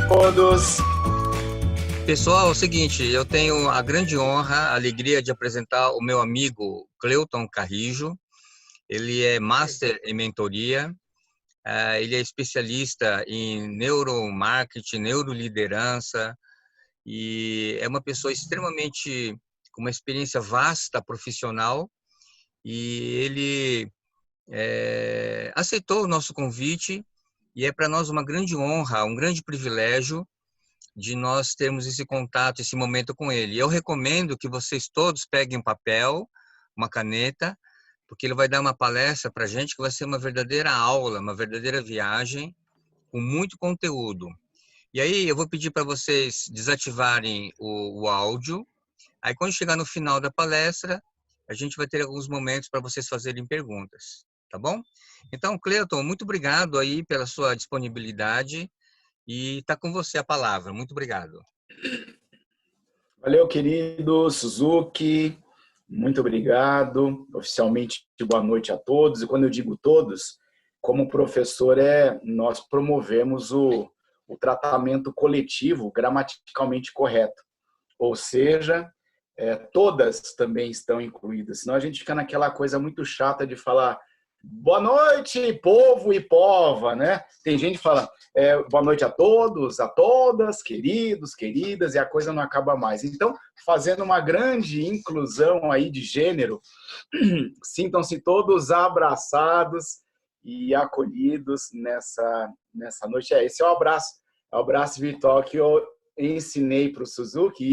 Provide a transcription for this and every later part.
Todos. Pessoal, é o seguinte, eu tenho a grande honra, a alegria de apresentar o meu amigo Cleuton Carrijo. Ele é Master em Mentoria, ele é especialista em neuromarketing, neuroliderança e é uma pessoa extremamente com uma experiência vasta profissional e ele aceitou o nosso convite e é para nós uma grande honra, um grande privilégio de nós termos esse contato, esse momento com ele. Eu recomendo que vocês todos peguem um papel, uma caneta, porque ele vai dar uma palestra para a gente que vai ser uma verdadeira aula, uma verdadeira viagem, com muito conteúdo. E aí eu vou pedir para vocês desativarem o áudio. Aí quando chegar no final da palestra, a gente vai ter alguns momentos para vocês fazerem perguntas, tá bom? Então, Cleuton, muito obrigado aí pela sua disponibilidade. E está com você a palavra. Muito obrigado. Valeu, querido Suzuki. Muito obrigado. Oficialmente, boa noite a todos. E quando eu digo todos, como professor, nós promovemos o tratamento coletivo gramaticalmente correto. Ou seja, todas também estão incluídas. Senão a gente fica naquela coisa muito chata de falar boa noite, povo e pova, né? Tem gente que fala boa noite a todos, a todas, queridos, queridas, e a coisa não acaba mais. Então, fazendo uma grande inclusão aí de gênero, sintam-se todos abraçados e acolhidos nessa noite. Esse é o abraço virtual que eu ensinei para o Suzuki.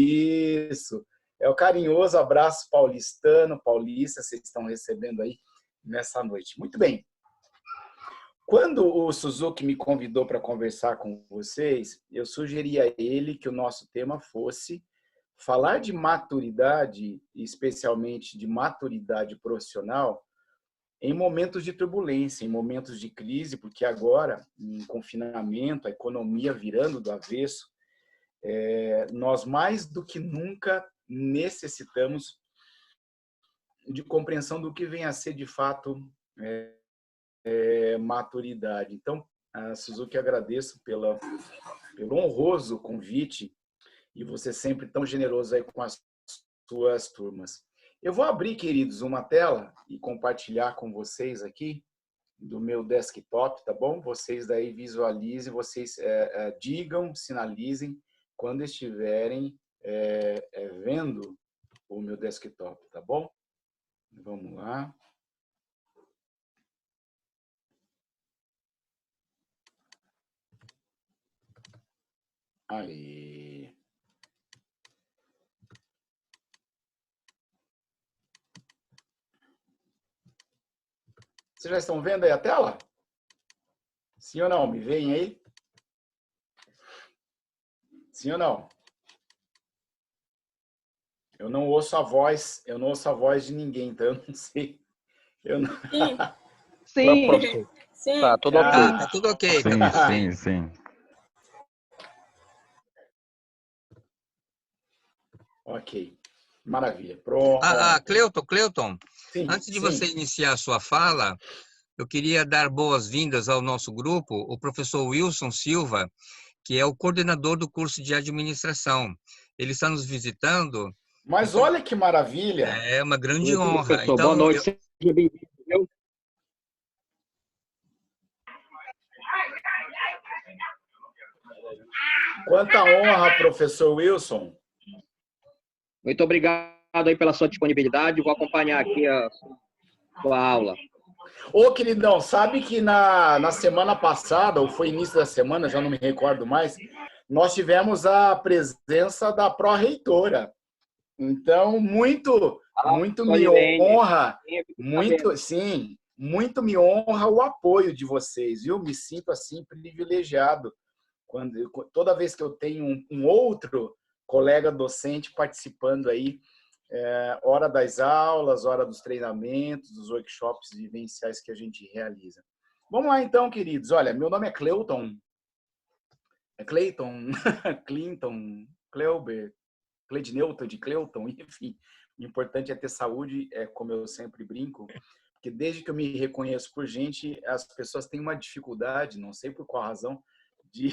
Isso, é o carinhoso abraço paulista, vocês estão recebendo aí nessa noite. Muito bem. Quando o Suzuki me convidou para conversar com vocês, eu sugeri a ele que o nosso tema fosse falar de maturidade, especialmente de maturidade profissional, em momentos de turbulência, em momentos de crise, porque agora, em confinamento, a economia virando do avesso, nós mais do que nunca necessitamos de compreensão do que vem a ser de fato maturidade. Então, Suzuki, agradeço pelo honroso convite e você sempre tão generoso aí com as suas turmas. Eu vou abrir, queridos, uma tela e compartilhar com vocês aqui do meu desktop, tá bom? Vocês daí visualizem, vocês digam, sinalizem quando estiverem vendo o meu desktop, tá bom? Vamos lá. Aí. Vocês já estão vendo aí a tela? Sim ou não? Me veem aí? Sim ou não? Eu não ouço a voz de ninguém, então eu não sei. Eu não... Sim. Sim. Sim. Tá tudo ok. Tá tudo ok. Sim, tá tudo sim, bem. sim. Ok. Maravilha. Pronto. Cleuton, Sim, antes de sim. você iniciar a sua fala, eu queria dar boas-vindas ao nosso grupo, o professor Wilson Silva, que é o coordenador do curso de administração. Ele está nos visitando. Mas então, olha que maravilha. É uma grande Oi, honra. professor. Então, boa noite, seja bem-vindo. Quanta honra, professor Wilson. Muito obrigado aí pela sua disponibilidade. Vou acompanhar aqui a sua aula. Ô, queridão, sabe que na semana passada, ou foi início da semana, já não me recordo mais, nós tivemos a presença da pró-reitora. Então, muito me honra, muito me honra o apoio de vocês, viu? Me sinto assim privilegiado toda vez que eu tenho um outro colega docente participando aí, hora das aulas, hora dos treinamentos, dos workshops vivenciais que a gente realiza. Vamos lá então, queridos. Olha, meu nome é Cleuton. Cleiton, Clinton, Cleuber, Cleidneuton de Cleuton, enfim. O importante é ter saúde, como eu sempre brinco, porque desde que eu me reconheço por gente, as pessoas têm uma dificuldade, não sei por qual razão, de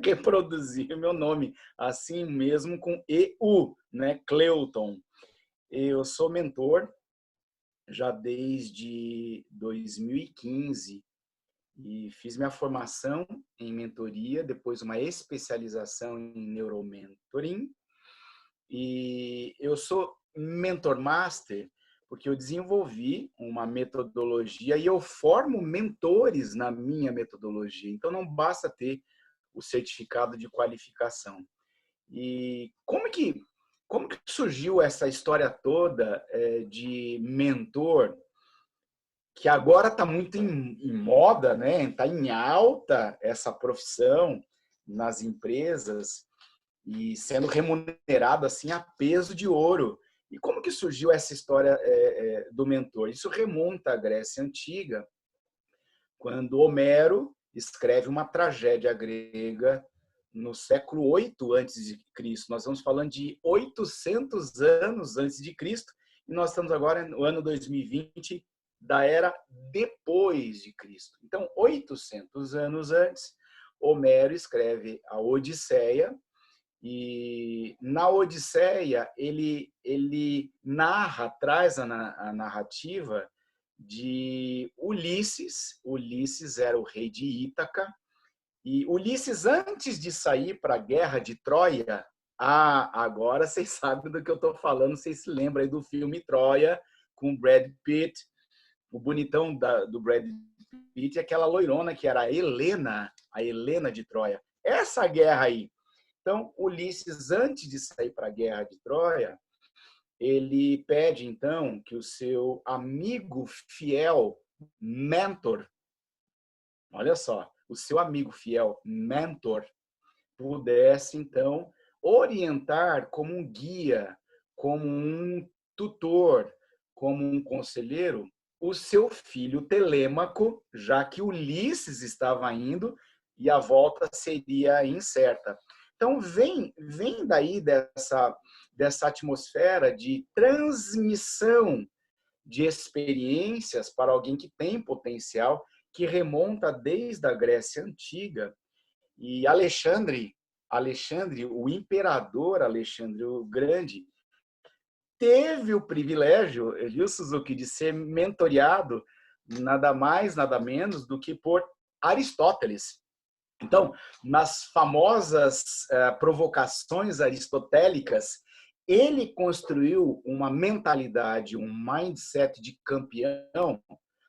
reproduzir o meu nome, assim mesmo com EU, né? Cleuton. Eu sou mentor já desde 2015 e fiz minha formação em mentoria, depois uma especialização em neuromentoring. E eu sou mentor master porque eu desenvolvi uma metodologia e eu formo mentores na minha metodologia. Então não basta ter o certificado de qualificação. E como que surgiu essa história toda de mentor, que agora está muito em moda, né? Está em alta essa profissão nas empresas e sendo remunerado assim a peso de ouro. E como que surgiu essa história do mentor? Isso remonta à Grécia Antiga, quando Homero escreve uma tragédia grega no século 8 a.C. Nós estamos falando de 800 anos antes de Cristo e nós estamos agora no ano 2020 da era depois de Cristo. Então, 800 anos antes, Homero escreve a Odisseia e na Odisseia ele narra, traz a narrativa de Ulisses. Ulisses era o rei de Ítaca. E Ulisses, antes de sair para a guerra de Troia, agora vocês sabem do que eu estou falando, vocês se lembram aí do filme Troia, com Brad Pitt, o bonitão do Brad Pitt, e aquela loirona que era a Helena de Troia. Essa guerra aí. Então, Ulisses, antes de sair para a guerra de Troia, ele pede, então, que o seu amigo fiel, mentor, olha só, o seu amigo fiel, mentor, pudesse, então, orientar como um guia, como um tutor, como um conselheiro, o seu filho Telêmaco, já que Ulisses estava indo e a volta seria incerta. Então, vem daí dessa atmosfera de transmissão de experiências para alguém que tem potencial, que remonta desde a Grécia Antiga. E Alexandre, o imperador Alexandre o Grande, teve o privilégio, viu, Suzuki, de ser mentoreado nada mais, nada menos do que por Aristóteles. Então, nas famosas provocações aristotélicas, ele construiu uma mentalidade, um mindset de campeão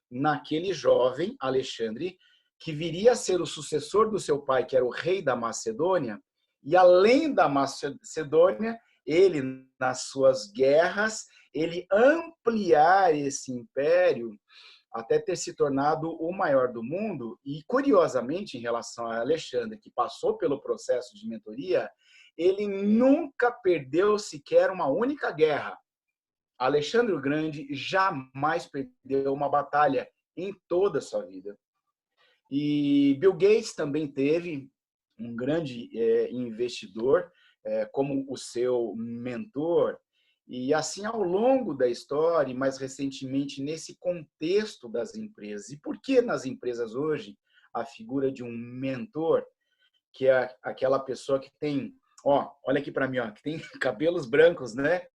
naquele jovem Alexandre, que viria a ser o sucessor do seu pai, que era o rei da Macedônia, e além da Macedônia, ele, nas suas guerras, ele ampliar esse império até ter se tornado o maior do mundo. E, curiosamente, em relação a Alexandre, que passou pelo processo de mentoria, ele nunca perdeu sequer uma única guerra. Alexandre o Grande jamais perdeu uma batalha em toda a sua vida. E Bill Gates também teve um grande investidor como o seu mentor. E assim, ao longo da história, e mais recentemente nesse contexto das empresas. E por que nas empresas hoje a figura de um mentor, que é aquela pessoa que tem, olha aqui para mim, que tem cabelos brancos, né?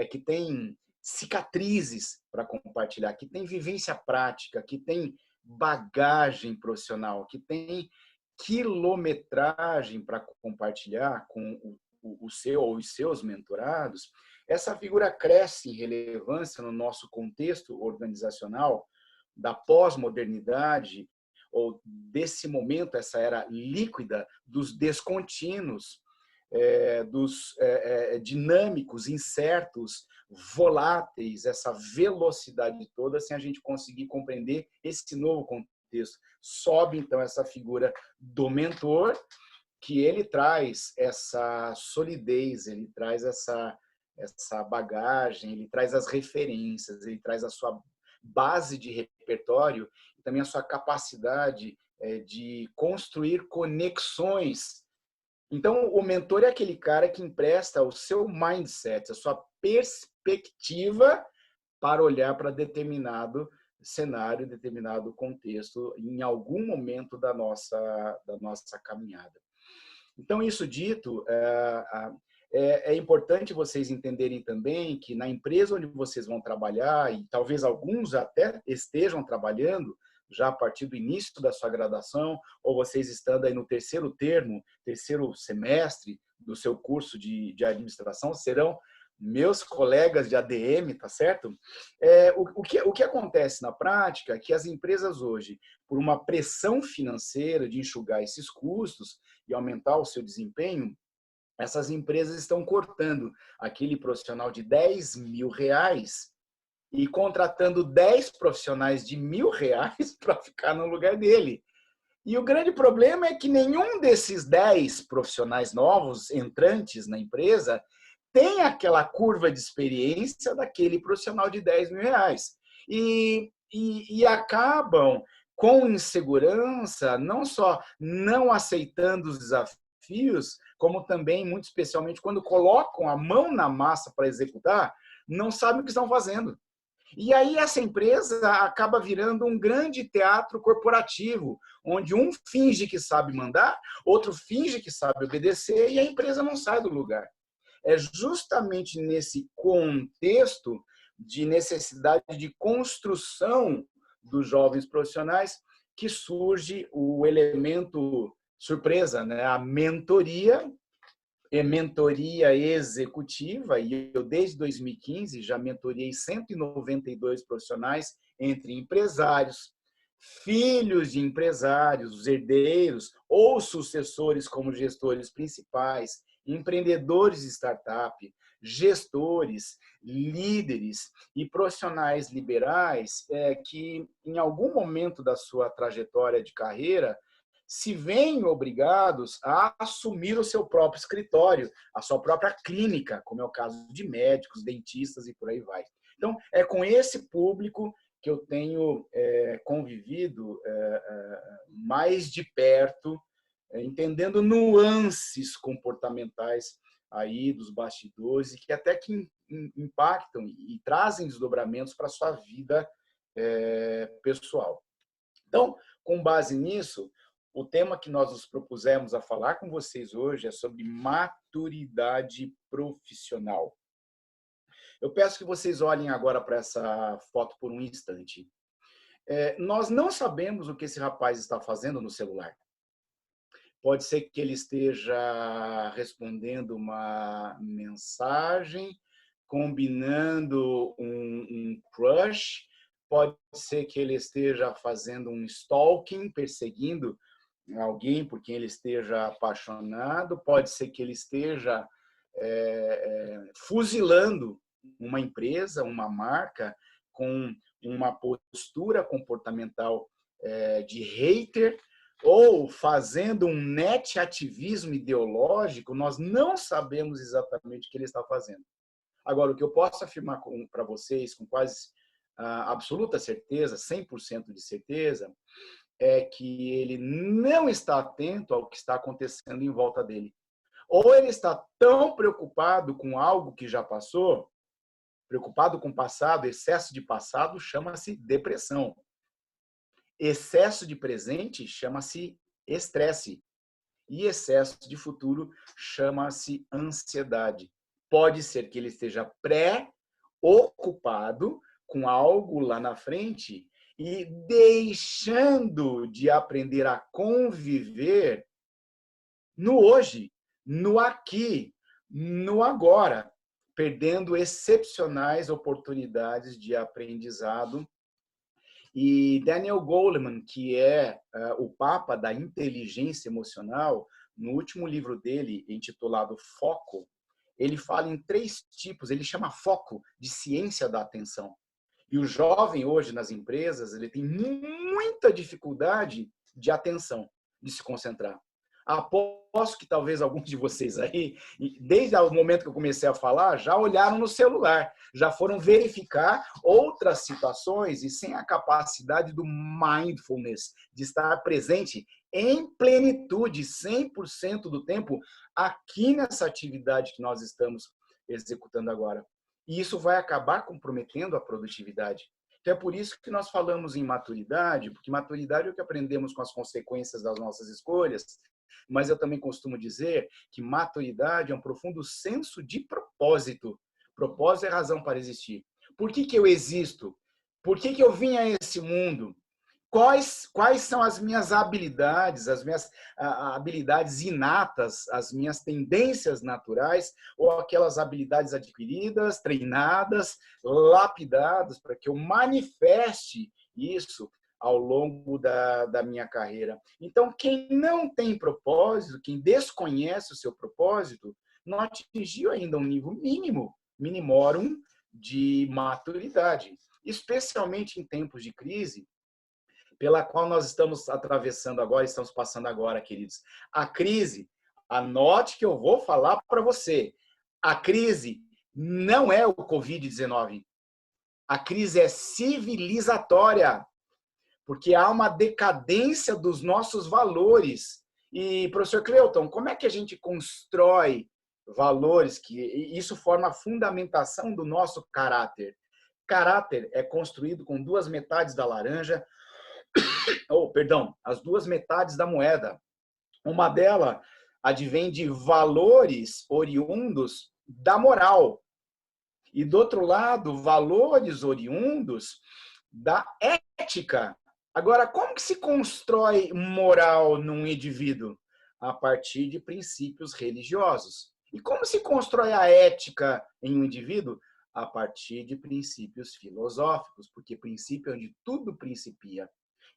Que tem cicatrizes para compartilhar, que tem vivência prática, que tem bagagem profissional, que tem quilometragem para compartilhar com o seu ou os seus mentorados. Essa figura cresce em relevância no nosso contexto organizacional da pós-modernidade, ou desse momento, essa era líquida, dos descontínuos, dos dinâmicos, incertos, voláteis, essa velocidade toda, sem a gente conseguir compreender esse novo contexto. Sobe, então, essa figura do mentor, que ele traz essa solidez, ele traz essa bagagem, ele traz as referências, ele traz a sua base de repertório e também a sua capacidade de construir conexões. Então, o mentor é aquele cara que empresta o seu mindset, a sua perspectiva para olhar para determinado cenário, em determinado contexto, em algum momento da nossa caminhada. Então, isso dito, é importante vocês entenderem também que na empresa onde vocês vão trabalhar, e talvez alguns até estejam trabalhando já a partir do início da sua graduação, ou vocês estando aí no terceiro semestre do seu curso de administração, serão meus colegas de ADM, tá certo? O que acontece na prática é que as empresas hoje, por uma pressão financeira de enxugar esses custos e aumentar o seu desempenho, essas empresas estão cortando aquele profissional de R$10.000 e contratando 10 profissionais de R$1.000 para ficar no lugar dele. E o grande problema é que nenhum desses 10 profissionais novos, entrantes na empresa, tem aquela curva de experiência daquele profissional de R$10.000. E acabam com insegurança, não só não aceitando os desafios, como também, muito especialmente, quando colocam a mão na massa para executar, não sabem o que estão fazendo. E aí essa empresa acaba virando um grande teatro corporativo, onde um finge que sabe mandar, outro finge que sabe obedecer e a empresa não sai do lugar. É justamente nesse contexto de necessidade de construção dos jovens profissionais que surge o elemento surpresa, né? A mentoria executiva, e eu desde 2015 já mentoriei 192 profissionais entre empresários, filhos de empresários, os herdeiros ou sucessores como gestores principais, empreendedores de startup, gestores, líderes e profissionais liberais que em algum momento da sua trajetória de carreira se veem obrigados a assumir o seu próprio escritório, a sua própria clínica, como é o caso de médicos, dentistas e por aí vai. Então, é com esse público que eu tenho convivido mais de perto, entendendo nuances comportamentais aí dos bastidores e que até que impactam e trazem desdobramentos para a sua vida pessoal. Então, com base nisso, o tema que nós nos propusemos a falar com vocês hoje é sobre maturidade profissional. Eu peço que vocês olhem agora para essa foto por um instante. Nós não sabemos o que esse rapaz está fazendo no celular. Pode ser que ele esteja respondendo uma mensagem, combinando um crush, pode ser que ele esteja fazendo um stalking, perseguindo alguém por quem ele esteja apaixonado, pode ser que ele esteja fuzilando uma empresa, uma marca, com uma postura comportamental de hater, ou fazendo um net-ativismo ideológico. Nós não sabemos exatamente o que ele está fazendo. Agora, o que eu posso afirmar para vocês com quase absoluta certeza, 100% de certeza, é que ele não está atento ao que está acontecendo em volta dele. Ou ele está tão preocupado com algo que já passou, preocupado com o passado, excesso de passado chama-se depressão. Excesso de presente chama-se estresse. E excesso de futuro chama-se ansiedade. Pode ser que ele esteja preocupado com algo lá na frente e deixando de aprender a conviver no hoje, no aqui, no agora, perdendo excepcionais oportunidades de aprendizado. E Daniel Goleman, que é o papa da inteligência emocional, no último livro dele, intitulado Foco, ele fala em 3 tipos, ele chama foco de ciência da atenção. E o jovem hoje nas empresas, ele tem muita dificuldade de atenção, de se concentrar. Aposto que talvez alguns de vocês aí, desde o momento que eu comecei a falar, já olharam no celular, já foram verificar outras situações e sem a capacidade do mindfulness, de estar presente em plenitude, 100% do tempo, aqui nessa atividade que nós estamos executando agora. E isso vai acabar comprometendo a produtividade. Então, é por isso que nós falamos em maturidade, porque maturidade é o que aprendemos com as consequências das nossas escolhas, mas eu também costumo dizer que maturidade é um profundo senso de propósito. Propósito é razão para existir. Por que eu existo? Por que eu vim a esse mundo? Quais são as minhas habilidades, as minhas habilidades inatas, as minhas tendências naturais, ou aquelas habilidades adquiridas, treinadas, lapidadas, para que eu manifeste isso ao longo da minha carreira. Então, quem não tem propósito, quem desconhece o seu propósito, não atingiu ainda um nível mínimo, minimorum, de maturidade. Especialmente em tempos de crise, pela qual nós estamos atravessando agora, estamos passando agora, queridos. A crise, anote que eu vou falar para você, a crise não é o Covid-19. A crise é civilizatória, porque há uma decadência dos nossos valores. E, professor Cleuton, como é que a gente constrói valores que isso forma a fundamentação do nosso caráter? Caráter é construído com duas metades da laranja, as duas metades da moeda. Uma delas advém de valores oriundos da moral. E, do outro lado, valores oriundos da ética. Agora, como que se constrói moral num indivíduo? A partir de princípios religiosos. E como se constrói a ética em um indivíduo? A partir de princípios filosóficos, porque princípio é onde tudo principia.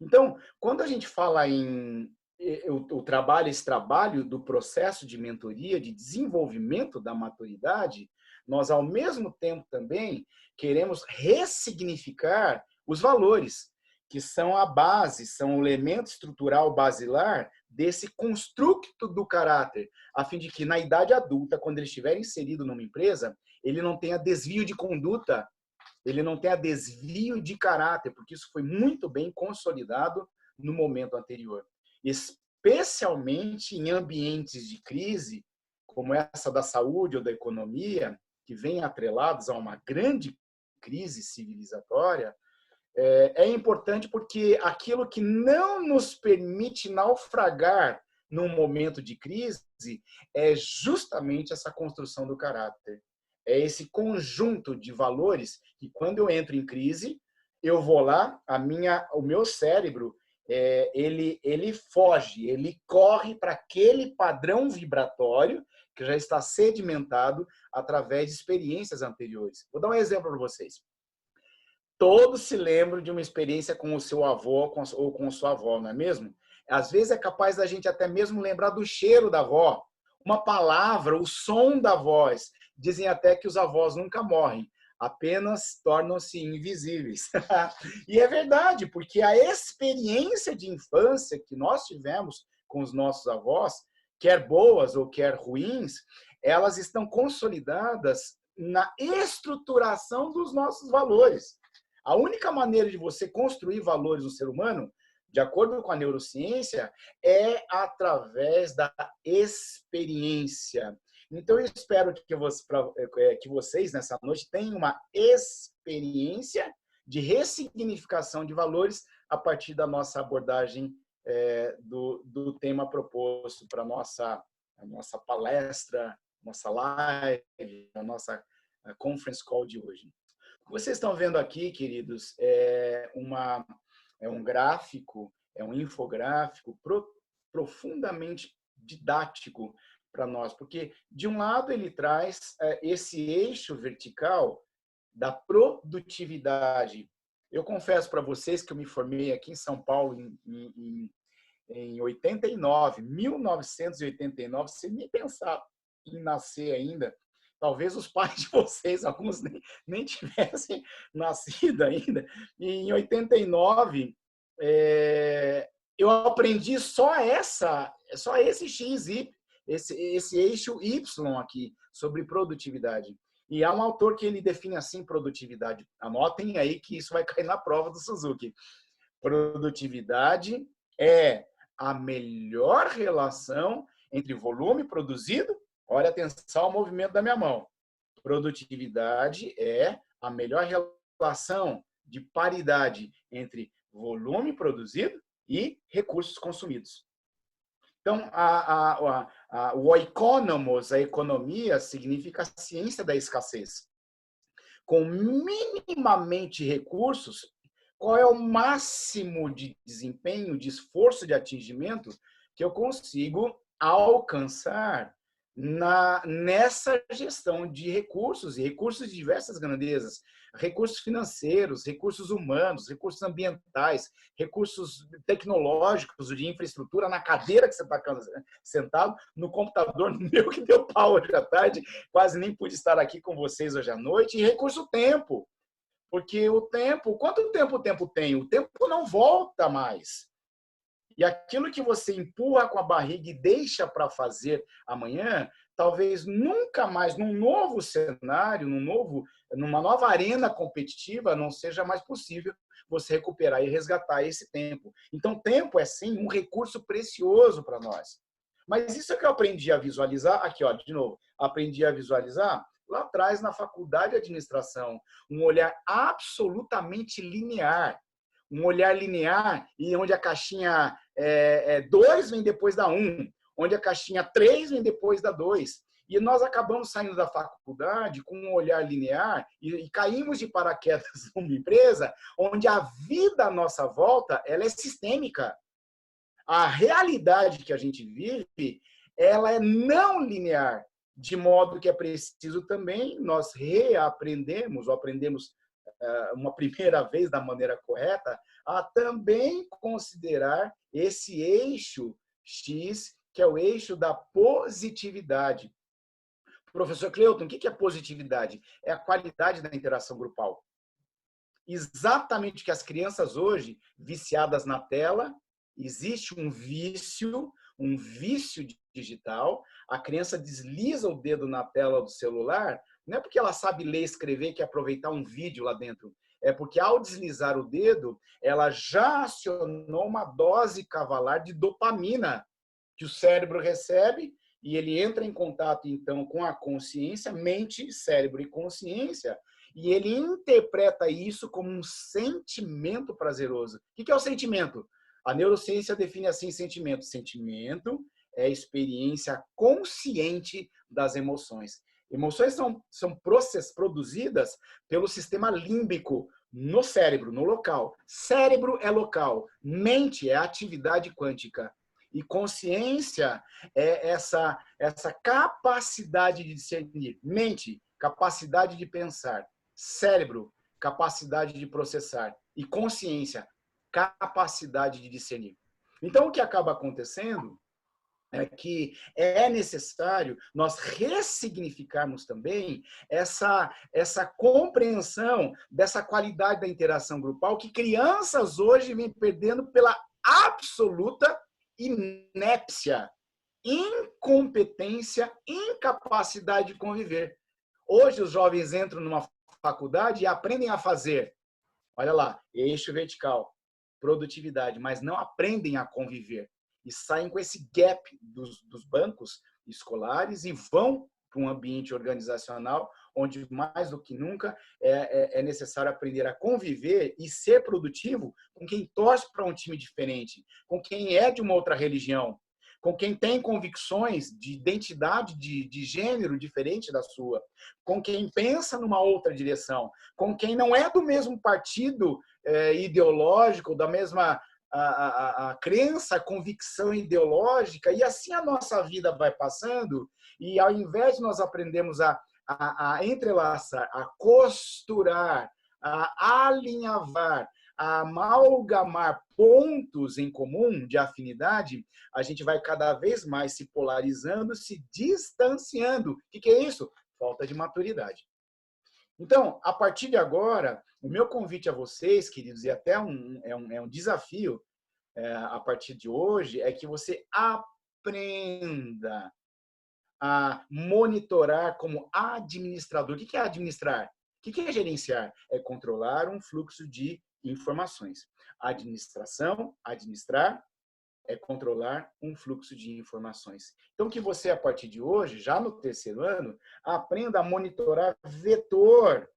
Então, quando a gente fala em esse trabalho do processo de mentoria, de desenvolvimento da maturidade, nós, ao mesmo tempo, também queremos ressignificar os valores, que são a base, são o elemento estrutural basilar desse construto do caráter, a fim de que, na idade adulta, quando ele estiver inserido numa empresa, ele não tenha desvio de conduta, ele não tenha desvio de caráter, porque isso foi muito bem consolidado no momento anterior. Especialmente em ambientes de crise, como essa da saúde ou da economia, que vêm atrelados a uma grande crise civilizatória, é importante porque aquilo que não nos permite naufragar num momento de crise é justamente essa construção do caráter. É esse conjunto de valores que, quando eu entro em crise, eu vou lá, o meu cérebro, ele foge, ele corre para aquele padrão vibratório que já está sedimentado através de experiências anteriores. Vou dar um exemplo para vocês. Todos se lembram de uma experiência com o seu avô ou com sua avó, não é mesmo? Às vezes é capaz da gente até mesmo lembrar do cheiro da avó, uma palavra, o som da voz. Dizem até que os avós nunca morrem, apenas tornam-se invisíveis. E é verdade, porque a experiência de infância que nós tivemos com os nossos avós, quer boas ou quer ruins, elas estão consolidadas na estruturação dos nossos valores. A única maneira de você construir valores no ser humano, de acordo com a neurociência, é através da experiência. Então, eu espero que vocês, nessa noite, tenham uma experiência de ressignificação de valores a partir da nossa abordagem do tema proposto para a nossa palestra, nossa live, a nossa conference call de hoje. O que vocês estão vendo aqui, queridos, é um gráfico, é um infográfico profundamente didático para nós, porque, de um lado, ele traz esse eixo vertical da produtividade. Eu confesso para vocês que eu me formei aqui em São Paulo em 89, 1989, sem nem pensar em nascer ainda. Talvez os pais de vocês, alguns nem tivessem nascido ainda. E em 89, eu aprendi só esse esse eixo Y aqui, sobre produtividade. E há um autor que ele define assim produtividade. Anotem aí que isso vai cair na prova do Suzuki. Produtividade é a melhor relação entre volume produzido. Olha, atenção ao movimento da minha mão. Produtividade é a melhor relação de paridade entre volume produzido e recursos consumidos. Então, o oikonomos, a economia, significa a ciência da escassez. Com minimamente recursos, qual é o máximo de desempenho, de esforço de atingimento que eu consigo alcançar nessa gestão de recursos, e recursos de diversas grandezas, recursos financeiros, recursos humanos, recursos ambientais, recursos tecnológicos, de infraestrutura, na cadeira que você está sentado, no computador, no meu que deu pau hoje à tarde, quase nem pude estar aqui com vocês hoje à noite, e recurso tempo, porque o tempo, quanto tempo o tempo tem? O tempo não volta mais. E aquilo que você empurra com a barriga e deixa para fazer amanhã, talvez nunca mais, num novo cenário, numa nova arena competitiva, não seja mais possível você recuperar e resgatar esse tempo. Então, tempo é, sim, um recurso precioso para nós. Mas isso é que eu aprendi a visualizar, aqui, ó, de novo, aprendi a visualizar lá atrás na faculdade de administração, um olhar absolutamente linear. Um olhar linear e onde a caixinha 2 vem depois da 1, onde a caixinha 3 vem depois da 2. E nós acabamos saindo da faculdade com um olhar linear e caímos de paraquedas numa empresa onde a vida à nossa volta ela é sistêmica. A realidade que a gente vive ela é não linear, de modo que é preciso também nós reaprendemos, ou aprendemos uma primeira vez da maneira correta, a também considerar esse eixo X, que é o eixo da positividade. Professor Cleuton, o que é positividade? É a qualidade da interação grupal. Exatamente o que as crianças hoje, viciadas na tela, existe um vício digital, a criança desliza o dedo na tela do celular, não é porque ela sabe ler e escrever que aproveitar um vídeo lá dentro, é porque ao deslizar o dedo, ela já acionou uma dose cavalar de dopamina que o cérebro recebe e ele entra em contato então com a consciência, mente, cérebro e consciência, e ele interpreta isso como um sentimento prazeroso. O que é o sentimento? A neurociência define assim sentimento. Sentimento é a experiência consciente das emoções. Emoções são produzidas pelo sistema límbico no cérebro, no local. Cérebro é local, mente é atividade quântica. E consciência é essa capacidade de discernir. Mente, capacidade de pensar. Cérebro, capacidade de processar. E consciência, capacidade de discernir. Então, o que acaba acontecendo é que é necessário nós ressignificarmos também essa compreensão dessa qualidade da interação grupal que crianças hoje vêm perdendo pela absoluta inépcia, incompetência, incapacidade de conviver. Hoje os jovens entram numa faculdade e aprendem a fazer, olha lá, eixo vertical, produtividade, mas não aprendem a conviver. E saem com esse gap dos bancos escolares e vão para um ambiente organizacional onde, mais do que nunca, é necessário aprender a conviver e ser produtivo com quem torce para um time diferente, com quem é de uma outra religião, com quem tem convicções de identidade de gênero diferente da sua, com quem pensa numa outra direção, com quem não é do mesmo partido ideológico, da mesma a crença, a convicção ideológica, e assim a nossa vida vai passando, e ao invés de nós aprendermos a entrelaçar, a costurar, a alinhavar, a amalgamar pontos em comum de afinidade, a gente vai cada vez mais se polarizando, se distanciando. O que é isso? Falta de maturidade. Então, a partir de agora, o meu convite a vocês, queridos, e até um desafio a partir de hoje, é que você aprenda a monitorar como administrador. O que é administrar? O que é gerenciar? É controlar um fluxo de informações. Administrar, é controlar um fluxo de informações. Então, que você, a partir de hoje, já no terceiro ano, aprenda a monitorar vetor,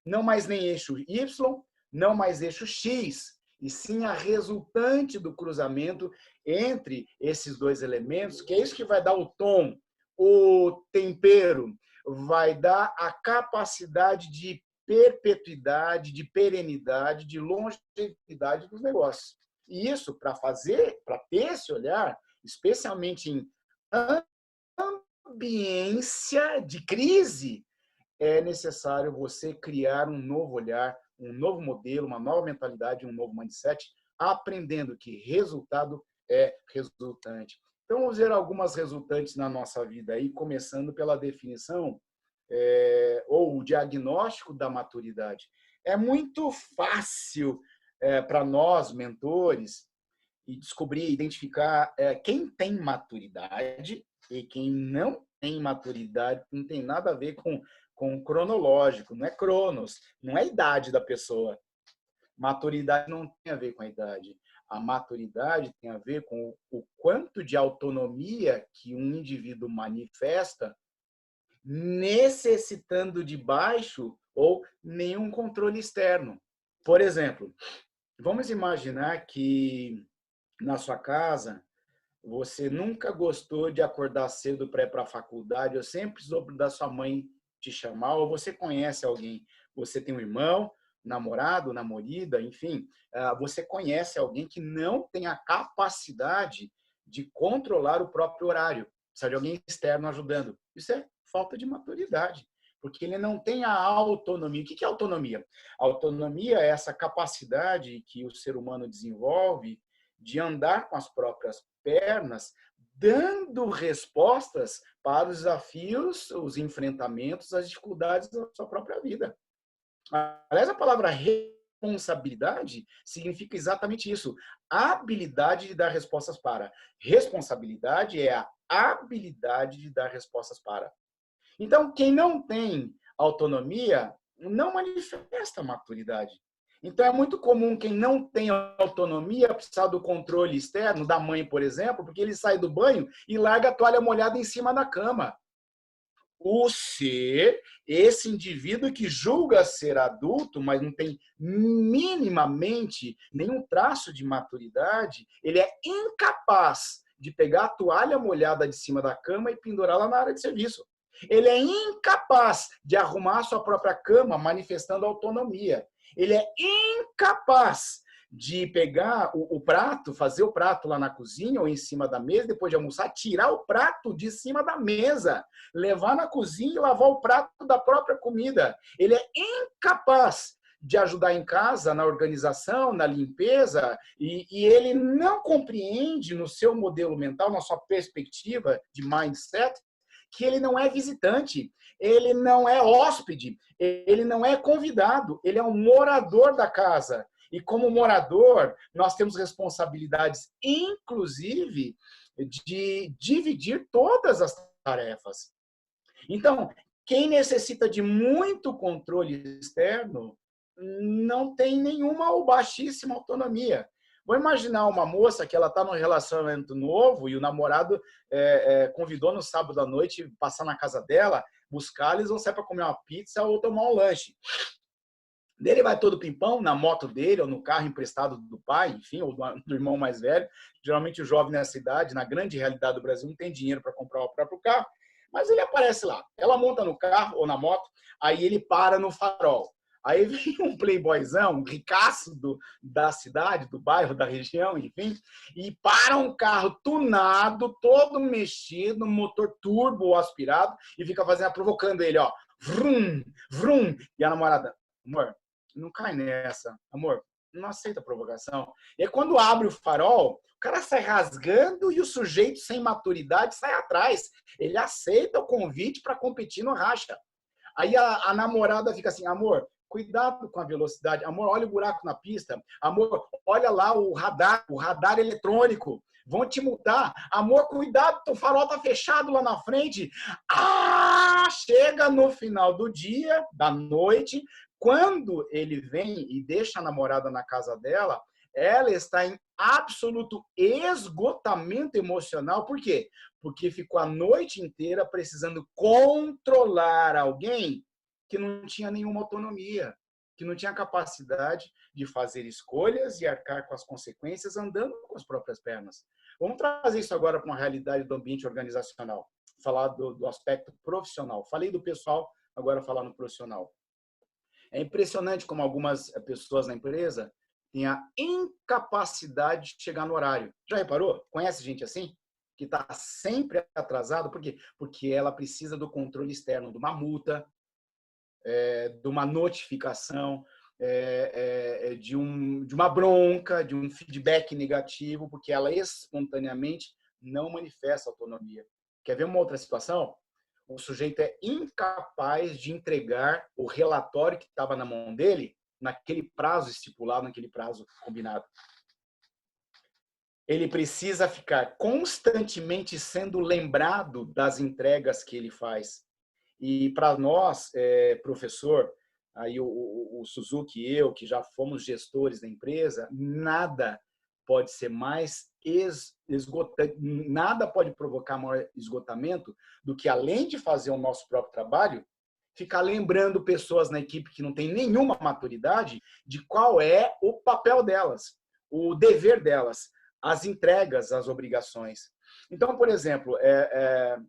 não mais nem eixo Y, não mais eixo X, e sim a resultante do cruzamento entre esses dois elementos, que é isso que vai dar o tom, o tempero, vai dar a capacidade de perpetuidade, de perenidade, de longevidade dos negócios. E isso, para ter esse olhar, especialmente em ambiência de crise, é necessário você criar um novo olhar, um novo modelo, uma nova mentalidade, um novo mindset, aprendendo que resultado é resultante. Então, vamos ver algumas resultantes na nossa vida aí, começando pela definição ou o diagnóstico da maturidade. É muito fácil para nós, mentores, e descobrir, identificar quem tem maturidade e quem não tem maturidade. Não tem nada a ver com cronológico, não é cronos, não é a idade da pessoa. Maturidade não tem a ver com a idade. A maturidade tem a ver com o quanto de autonomia que um indivíduo manifesta, necessitando de baixo ou nenhum controle externo. Por exemplo, vamos imaginar que na sua casa você nunca gostou de acordar cedo para ir para a faculdade, ou sempre soube da sua mãe te chamar, ou você conhece alguém, você tem um irmão, namorado, namorada, enfim, você conhece alguém que não tem a capacidade de controlar o próprio horário, precisa de alguém externo ajudando. Isso é falta de maturidade, porque ele não tem a autonomia. O que é autonomia? A autonomia é essa capacidade que o ser humano desenvolve de andar com as próprias pernas, dando respostas para os desafios, os enfrentamentos, as dificuldades da sua própria vida. Aliás, a palavra responsabilidade significa exatamente isso. A habilidade de dar respostas para. Responsabilidade é a habilidade de dar respostas para. Então, quem não tem autonomia não manifesta maturidade. Então, é muito comum quem não tem autonomia precisar do controle externo, da mãe, por exemplo, porque ele sai do banho e larga a toalha molhada em cima da cama. O ser, esse indivíduo que julga ser adulto, mas não tem minimamente nenhum traço de maturidade, ele é incapaz de pegar a toalha molhada de cima da cama e pendurá-la na área de serviço. Ele é incapaz de arrumar a sua própria cama, manifestando autonomia. Ele é incapaz de pegar o prato, fazer o prato lá na cozinha ou em cima da mesa, depois de almoçar, tirar o prato de cima da mesa, levar na cozinha e lavar o prato da própria comida. Ele é incapaz de ajudar em casa, na organização, na limpeza, e ele não compreende no seu modelo mental, na sua perspectiva de mindset, que ele não é visitante, ele não é hóspede, ele não é convidado, ele é um morador da casa. E como morador, nós temos responsabilidades, inclusive, de dividir todas as tarefas. Então, quem necessita de muito controle externo não tem nenhuma ou baixíssima autonomia. Vou imaginar uma moça que ela está num relacionamento novo e o namorado convidou no sábado à noite passar na casa dela, buscar, eles vão sair para comer uma pizza ou tomar um lanche. Ele vai todo pimpão na moto dele ou no carro emprestado do pai, enfim, ou do irmão mais velho. Geralmente o jovem nessa idade, na grande realidade do Brasil, não tem dinheiro para comprar o próprio carro, mas ele aparece lá. Ela monta no carro ou na moto, aí ele para no farol. Aí vem um playboyzão, um ricaço da cidade, do bairro, da região, enfim, e para um carro tunado, todo mexido, motor turbo aspirado, e fica provocando ele, ó, vrum, vrum. E a namorada, amor, não cai nessa, amor, não aceita a provocação. E aí, quando abre o farol, o cara sai rasgando e o sujeito sem maturidade sai atrás. Ele aceita o convite para competir no racha. Aí a namorada fica assim, amor, cuidado com a velocidade. Amor, olha o buraco na pista. Amor, olha lá o radar eletrônico. Vão te multar. Amor, cuidado, o farol tá fechado lá na frente. Chega no final do dia, da noite, quando ele vem e deixa a namorada na casa dela, ela está em absoluto esgotamento emocional. Por quê? Porque ficou a noite inteira precisando controlar alguém que não tinha nenhuma autonomia, que não tinha capacidade de fazer escolhas e arcar com as consequências andando com as próprias pernas. Vamos trazer isso agora para uma realidade do ambiente organizacional, falar do aspecto profissional. Falei do pessoal, agora falar no profissional. É impressionante como algumas pessoas na empresa têm a incapacidade de chegar no horário. Já reparou? Conhece gente assim? Que está sempre atrasado. Por quê? Porque ela precisa do controle externo, de uma multa, de uma notificação, de uma bronca, de um feedback negativo, porque ela espontaneamente não manifesta autonomia. Quer ver uma outra situação? O sujeito é incapaz de entregar o relatório que estava na mão dele naquele prazo estipulado, naquele prazo combinado. Ele precisa ficar constantemente sendo lembrado das entregas que ele faz. E para nós, professor, aí o Suzuki e eu, que já fomos gestores da empresa, nada pode ser mais esgotante, nada pode provocar maior esgotamento do que, além de fazer o nosso próprio trabalho, ficar lembrando pessoas na equipe que não têm nenhuma maturidade de qual é o papel delas, o dever delas, as entregas, as obrigações. Então, por exemplo,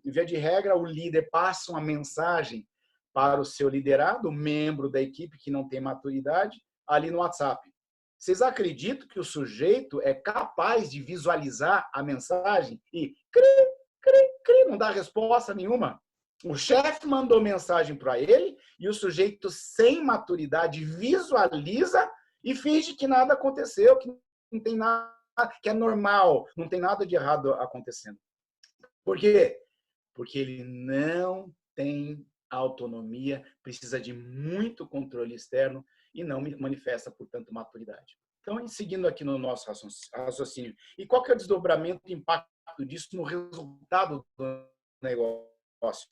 em via de regra, o líder passa uma mensagem para o seu liderado, o membro da equipe que não tem maturidade, ali no WhatsApp. Vocês acreditam que o sujeito é capaz de visualizar a mensagem e não dá resposta nenhuma? O chefe mandou mensagem para ele e o sujeito, sem maturidade, visualiza e finge que nada aconteceu, que não tem nada, que é normal, não tem nada de errado acontecendo. Por quê? Porque ele não tem autonomia, precisa de muito controle externo e não manifesta, portanto, maturidade. Então, seguindo aqui no nosso raciocínio, e qual que é o desdobramento e impacto disso no resultado do negócio?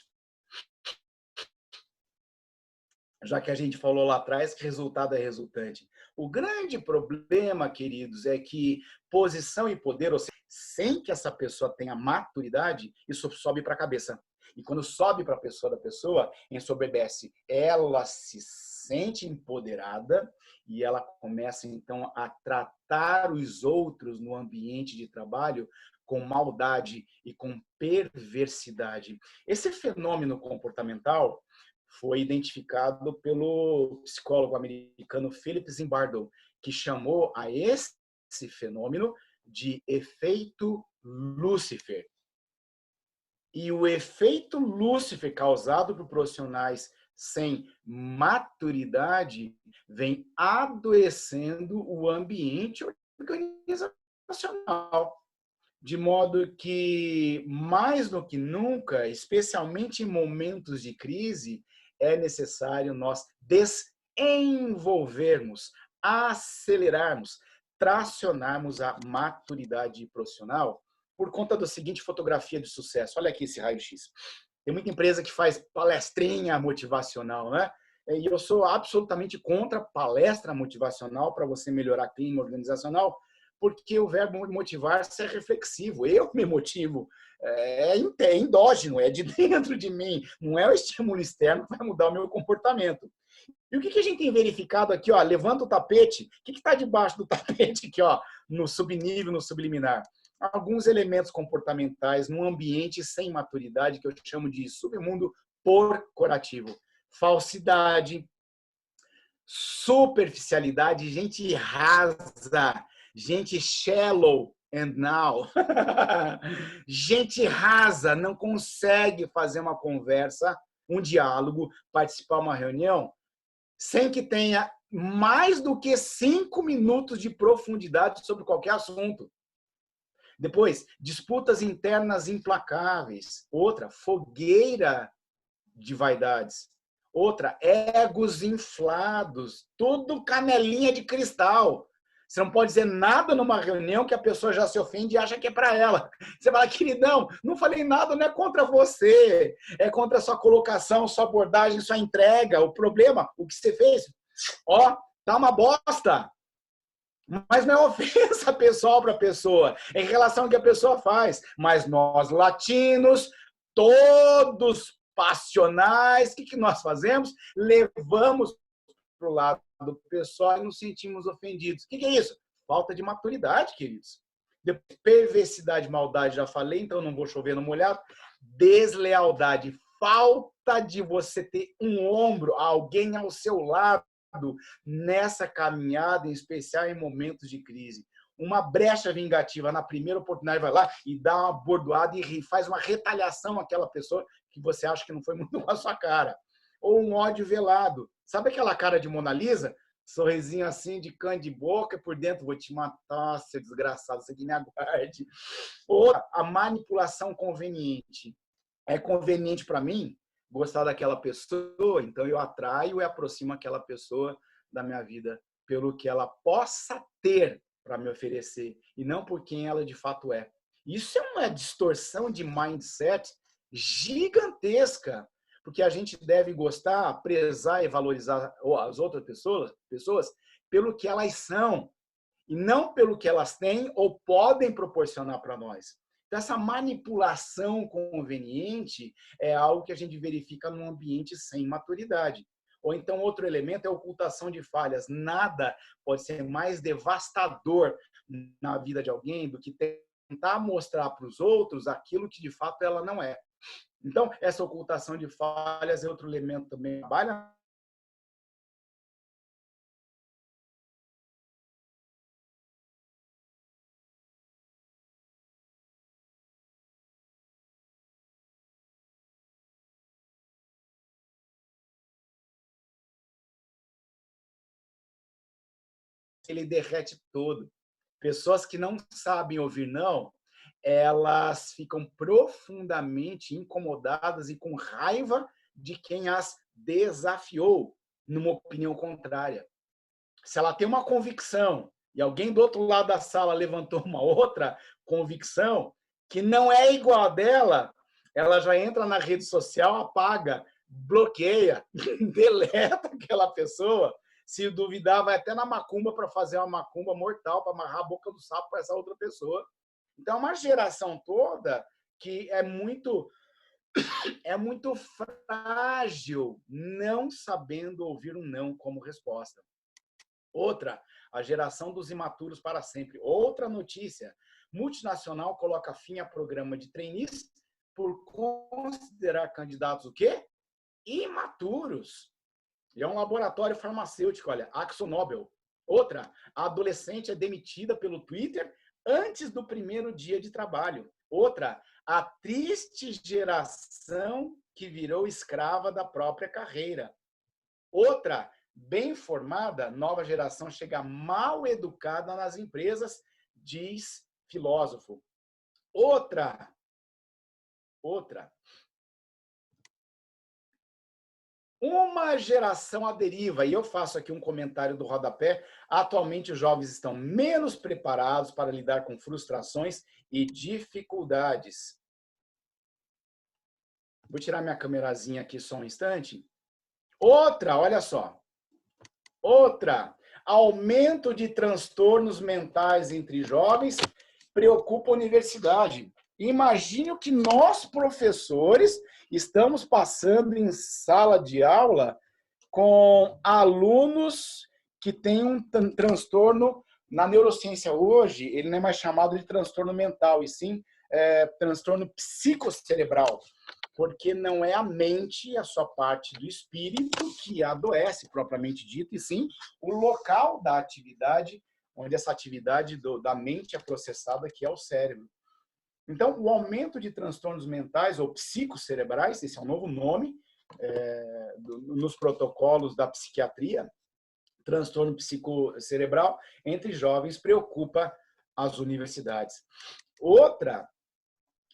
Já que a gente falou lá atrás que resultado é resultante. O grande problema, queridos, é que posição e poder, ou seja, sem que essa pessoa tenha maturidade, isso sobe para a cabeça. E quando sobe para a pessoa, ensoberbece. Ela se sente empoderada e ela começa, então, a tratar os outros no ambiente de trabalho com maldade e com perversidade. Esse fenômeno comportamental foi identificado pelo psicólogo americano Philip Zimbardo, que chamou a esse fenômeno de efeito Lúcifer. E o efeito Lúcifer causado por profissionais sem maturidade vem adoecendo o ambiente organizacional. De modo que, mais do que nunca, especialmente em momentos de crise, é necessário nós desenvolvermos, acelerarmos, tracionarmos a maturidade profissional por conta da seguinte fotografia de sucesso. Olha aqui esse raio-x. Tem muita empresa que faz palestrinha motivacional, né? E eu sou absolutamente contra palestra motivacional para você melhorar clima organizacional, porque o verbo motivar-se é reflexivo. Eu me motivo. É endógeno, é de dentro de mim. Não é o estímulo externo que vai mudar o meu comportamento. E o que a gente tem verificado aqui? Ó, levanta o tapete. O que está debaixo do tapete aqui, ó, no subnível, no subliminar? Alguns elementos comportamentais num ambiente sem maturidade, que eu chamo de submundo corporativo. Falsidade, superficialidade, gente rasa, gente shallow and now. Gente rasa, não consegue fazer uma conversa, um diálogo, participar de uma reunião, sem que tenha mais do que 5 minutos de profundidade sobre qualquer assunto. Depois, disputas internas implacáveis. Outra, fogueira de vaidades. Outra, egos inflados. Tudo canelinha de cristal. Você não pode dizer nada numa reunião que a pessoa já se ofende e acha que é para ela. Você fala, queridão, não falei nada, não é contra você. É contra a sua colocação, sua abordagem, sua entrega. O problema, o que você fez, ó, tá uma bosta. Mas não é ofensa pessoal para a pessoa, é em relação ao que a pessoa faz. Mas nós, latinos, todos passionais, o que nós fazemos? Levamos para o lado pessoal e nos sentimos ofendidos. O que é isso? Falta de maturidade, queridos. Perversidade, maldade, já falei, então não vou chover no molhado. Deslealdade, falta de você ter um ombro, alguém ao seu lado nessa caminhada, em especial em momentos de crise. Uma brecha vingativa na primeira oportunidade, vai lá e dá uma bordoada e faz uma retaliação àquela pessoa que você acha que não foi muito com a sua cara. Ou um ódio velado. Sabe aquela cara de Mona Lisa? Sorrisinho assim, de canto de boca, por dentro, vou te matar, seu desgraçado, você que me aguarde. Ou a manipulação conveniente. É conveniente para mim gostar daquela pessoa, então eu atraio e aproximo aquela pessoa da minha vida pelo que ela possa ter para me oferecer e não por quem ela de fato é. Isso é uma distorção de mindset gigantesca, porque a gente deve gostar, prezar e valorizar as outras pessoas pelo que elas são e não pelo que elas têm ou podem proporcionar para nós. Então, essa manipulação conveniente é algo que a gente verifica num ambiente sem maturidade. Ou então, outro elemento é a ocultação de falhas. Nada pode ser mais devastador na vida de alguém do que tentar mostrar para os outros aquilo que de fato ela não é. Então, essa ocultação de falhas é outro elemento também que trabalha. Ele derrete todo. Pessoas que não sabem ouvir não, elas ficam profundamente incomodadas e com raiva de quem as desafiou numa opinião contrária. Se ela tem uma convicção e alguém do outro lado da sala levantou uma outra convicção que não é igual a dela, ela já entra na rede social, apaga, bloqueia, deleta aquela pessoa. Se duvidar, vai até na macumba para fazer uma macumba mortal, para amarrar a boca do sapo para essa outra pessoa. Então, é uma geração toda que é muito frágil, não sabendo ouvir um não como resposta. Outra, a geração dos imaturos para sempre. Outra notícia, multinacional coloca fim a programa de trainees por considerar candidatos o quê? Imaturos. E é um laboratório farmacêutico, olha, AkzoNobel. Outra, a adolescente é demitida pelo Twitter antes do primeiro dia de trabalho. Outra, a triste geração que virou escrava da própria carreira. Outra, bem formada, nova geração chega mal educada nas empresas, diz filósofo. Outra, uma geração à deriva, e eu faço aqui um comentário do rodapé, atualmente os jovens estão menos preparados para lidar com frustrações e dificuldades. Vou tirar minha câmerazinha aqui só um instante. Outra, olha só. Outra, aumento de transtornos mentais entre jovens preocupa a universidade. Imagine o que nós, professores, estamos passando em sala de aula com alunos que têm um transtorno. Na neurociência hoje, ele não é mais chamado de transtorno mental, e sim transtorno psicocerebral, porque não é a mente, a sua parte do espírito que adoece, propriamente dito, e sim o local da atividade, onde essa atividade da mente é processada, que é o cérebro. Então, o aumento de transtornos mentais ou psicocerebrais, esse é um novo nome nos protocolos da psiquiatria, transtorno psicocerebral entre jovens preocupa as universidades. Outra,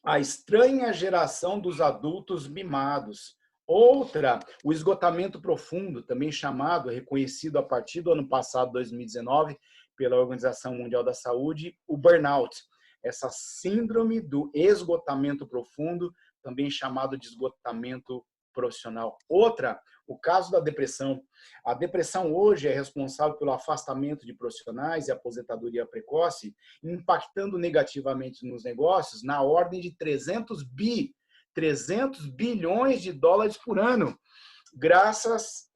a estranha geração dos adultos mimados. Outra, o esgotamento profundo, também chamado, reconhecido a partir do ano passado, 2019, pela Organização Mundial da Saúde, o burnout. Essa síndrome do esgotamento profundo, também chamado de esgotamento profissional. Outra, o caso da depressão. A depressão hoje é responsável pelo afastamento de profissionais e aposentadoria precoce, impactando negativamente nos negócios na ordem de 300 bilhões de dólares por ano.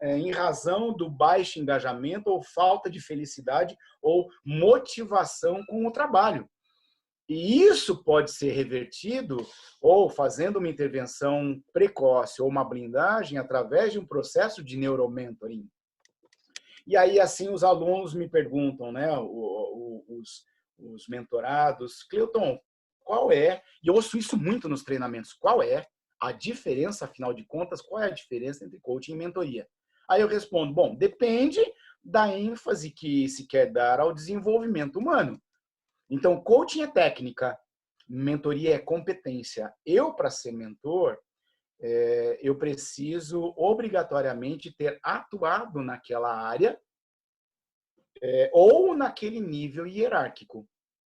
em razão do baixo engajamento ou falta de felicidade ou motivação com o trabalho. E isso pode ser revertido ou fazendo uma intervenção precoce ou uma blindagem através de um processo de neuromentoring. E aí, assim, os alunos me perguntam, né, os mentorados, Cleuton, qual é, e eu ouço isso muito nos treinamentos, qual é a diferença, afinal de contas, qual é a diferença entre coaching e mentoria? Aí eu respondo, bom, depende da ênfase que se quer dar ao desenvolvimento humano. Então, coaching é técnica, mentoria é competência. Eu, para ser mentor, eu preciso obrigatoriamente ter atuado naquela área ou naquele nível hierárquico.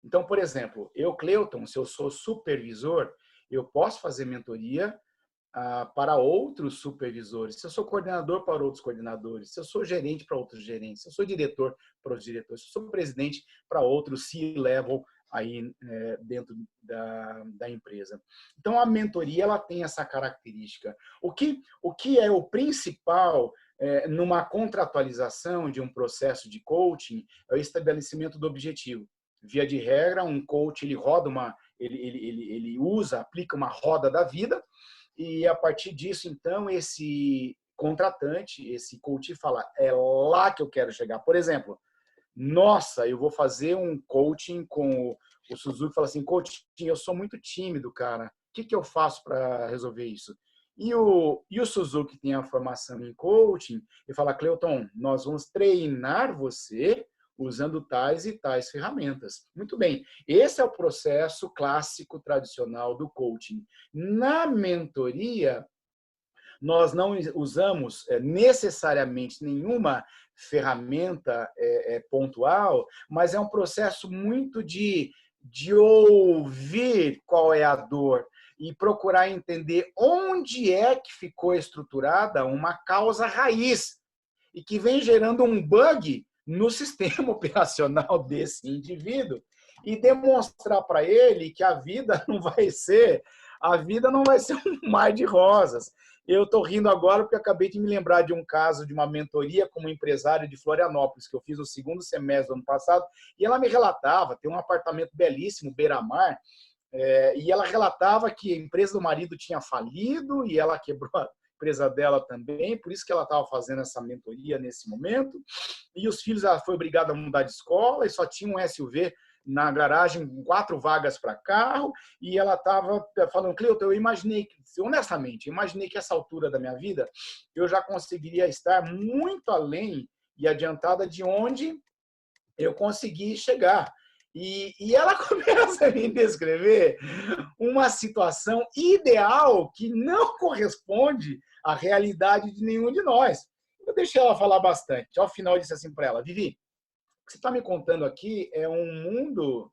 Então, por exemplo, eu, Cleuton, se eu sou supervisor, eu posso fazer mentoria para outros supervisores. Se eu sou coordenador para outros coordenadores, se eu sou gerente para outros gerentes, se eu sou diretor para outros diretores, se eu sou presidente para outros C-level aí dentro da empresa. Então, a mentoria ela tem essa característica. O que é o principal numa contratualização de um processo de coaching é o estabelecimento do objetivo. Via de regra, um coach ele roda ele aplica uma roda da vida e a partir disso, então, esse contratante, esse coach fala, é lá que eu quero chegar. Por exemplo, nossa, eu vou fazer um coaching com o Suzuki, fala assim, coaching, eu sou muito tímido, cara. O que eu faço para resolver isso? E o Suzuki tem a formação em coaching e fala, Cleuton, nós vamos treinar você usando tais e tais ferramentas. Muito bem, esse é o processo clássico, tradicional do coaching. Na mentoria, nós não usamos necessariamente nenhuma ferramenta pontual, mas é um processo muito de ouvir qual é a dor e procurar entender onde é que ficou estruturada uma causa raiz e que vem gerando um bug no sistema operacional desse indivíduo e demonstrar para ele que a vida não vai ser um mar de rosas. Eu estou rindo agora porque acabei de me lembrar de um caso de uma mentoria com um empresário de Florianópolis, que eu fiz no segundo semestre do ano passado, e ela me relatava, tem um apartamento belíssimo, beira-mar, e ela relatava que a empresa do marido tinha falido e ela quebrou a empresa dela também, por isso que ela estava fazendo essa mentoria nesse momento. E os filhos, ela foi obrigada a mudar de escola e só tinha um SUV na garagem, 4 vagas para carro, e ela estava falando, Cleuton, eu imaginei, honestamente, que essa altura da minha vida, eu já conseguiria estar muito além e adiantada de onde eu consegui chegar. E ela começa a me descrever uma situação ideal que não corresponde à realidade de nenhum de nós. Eu deixei ela falar bastante. Ao final, eu disse assim para ela, Vivi, o que você está me contando aqui é um mundo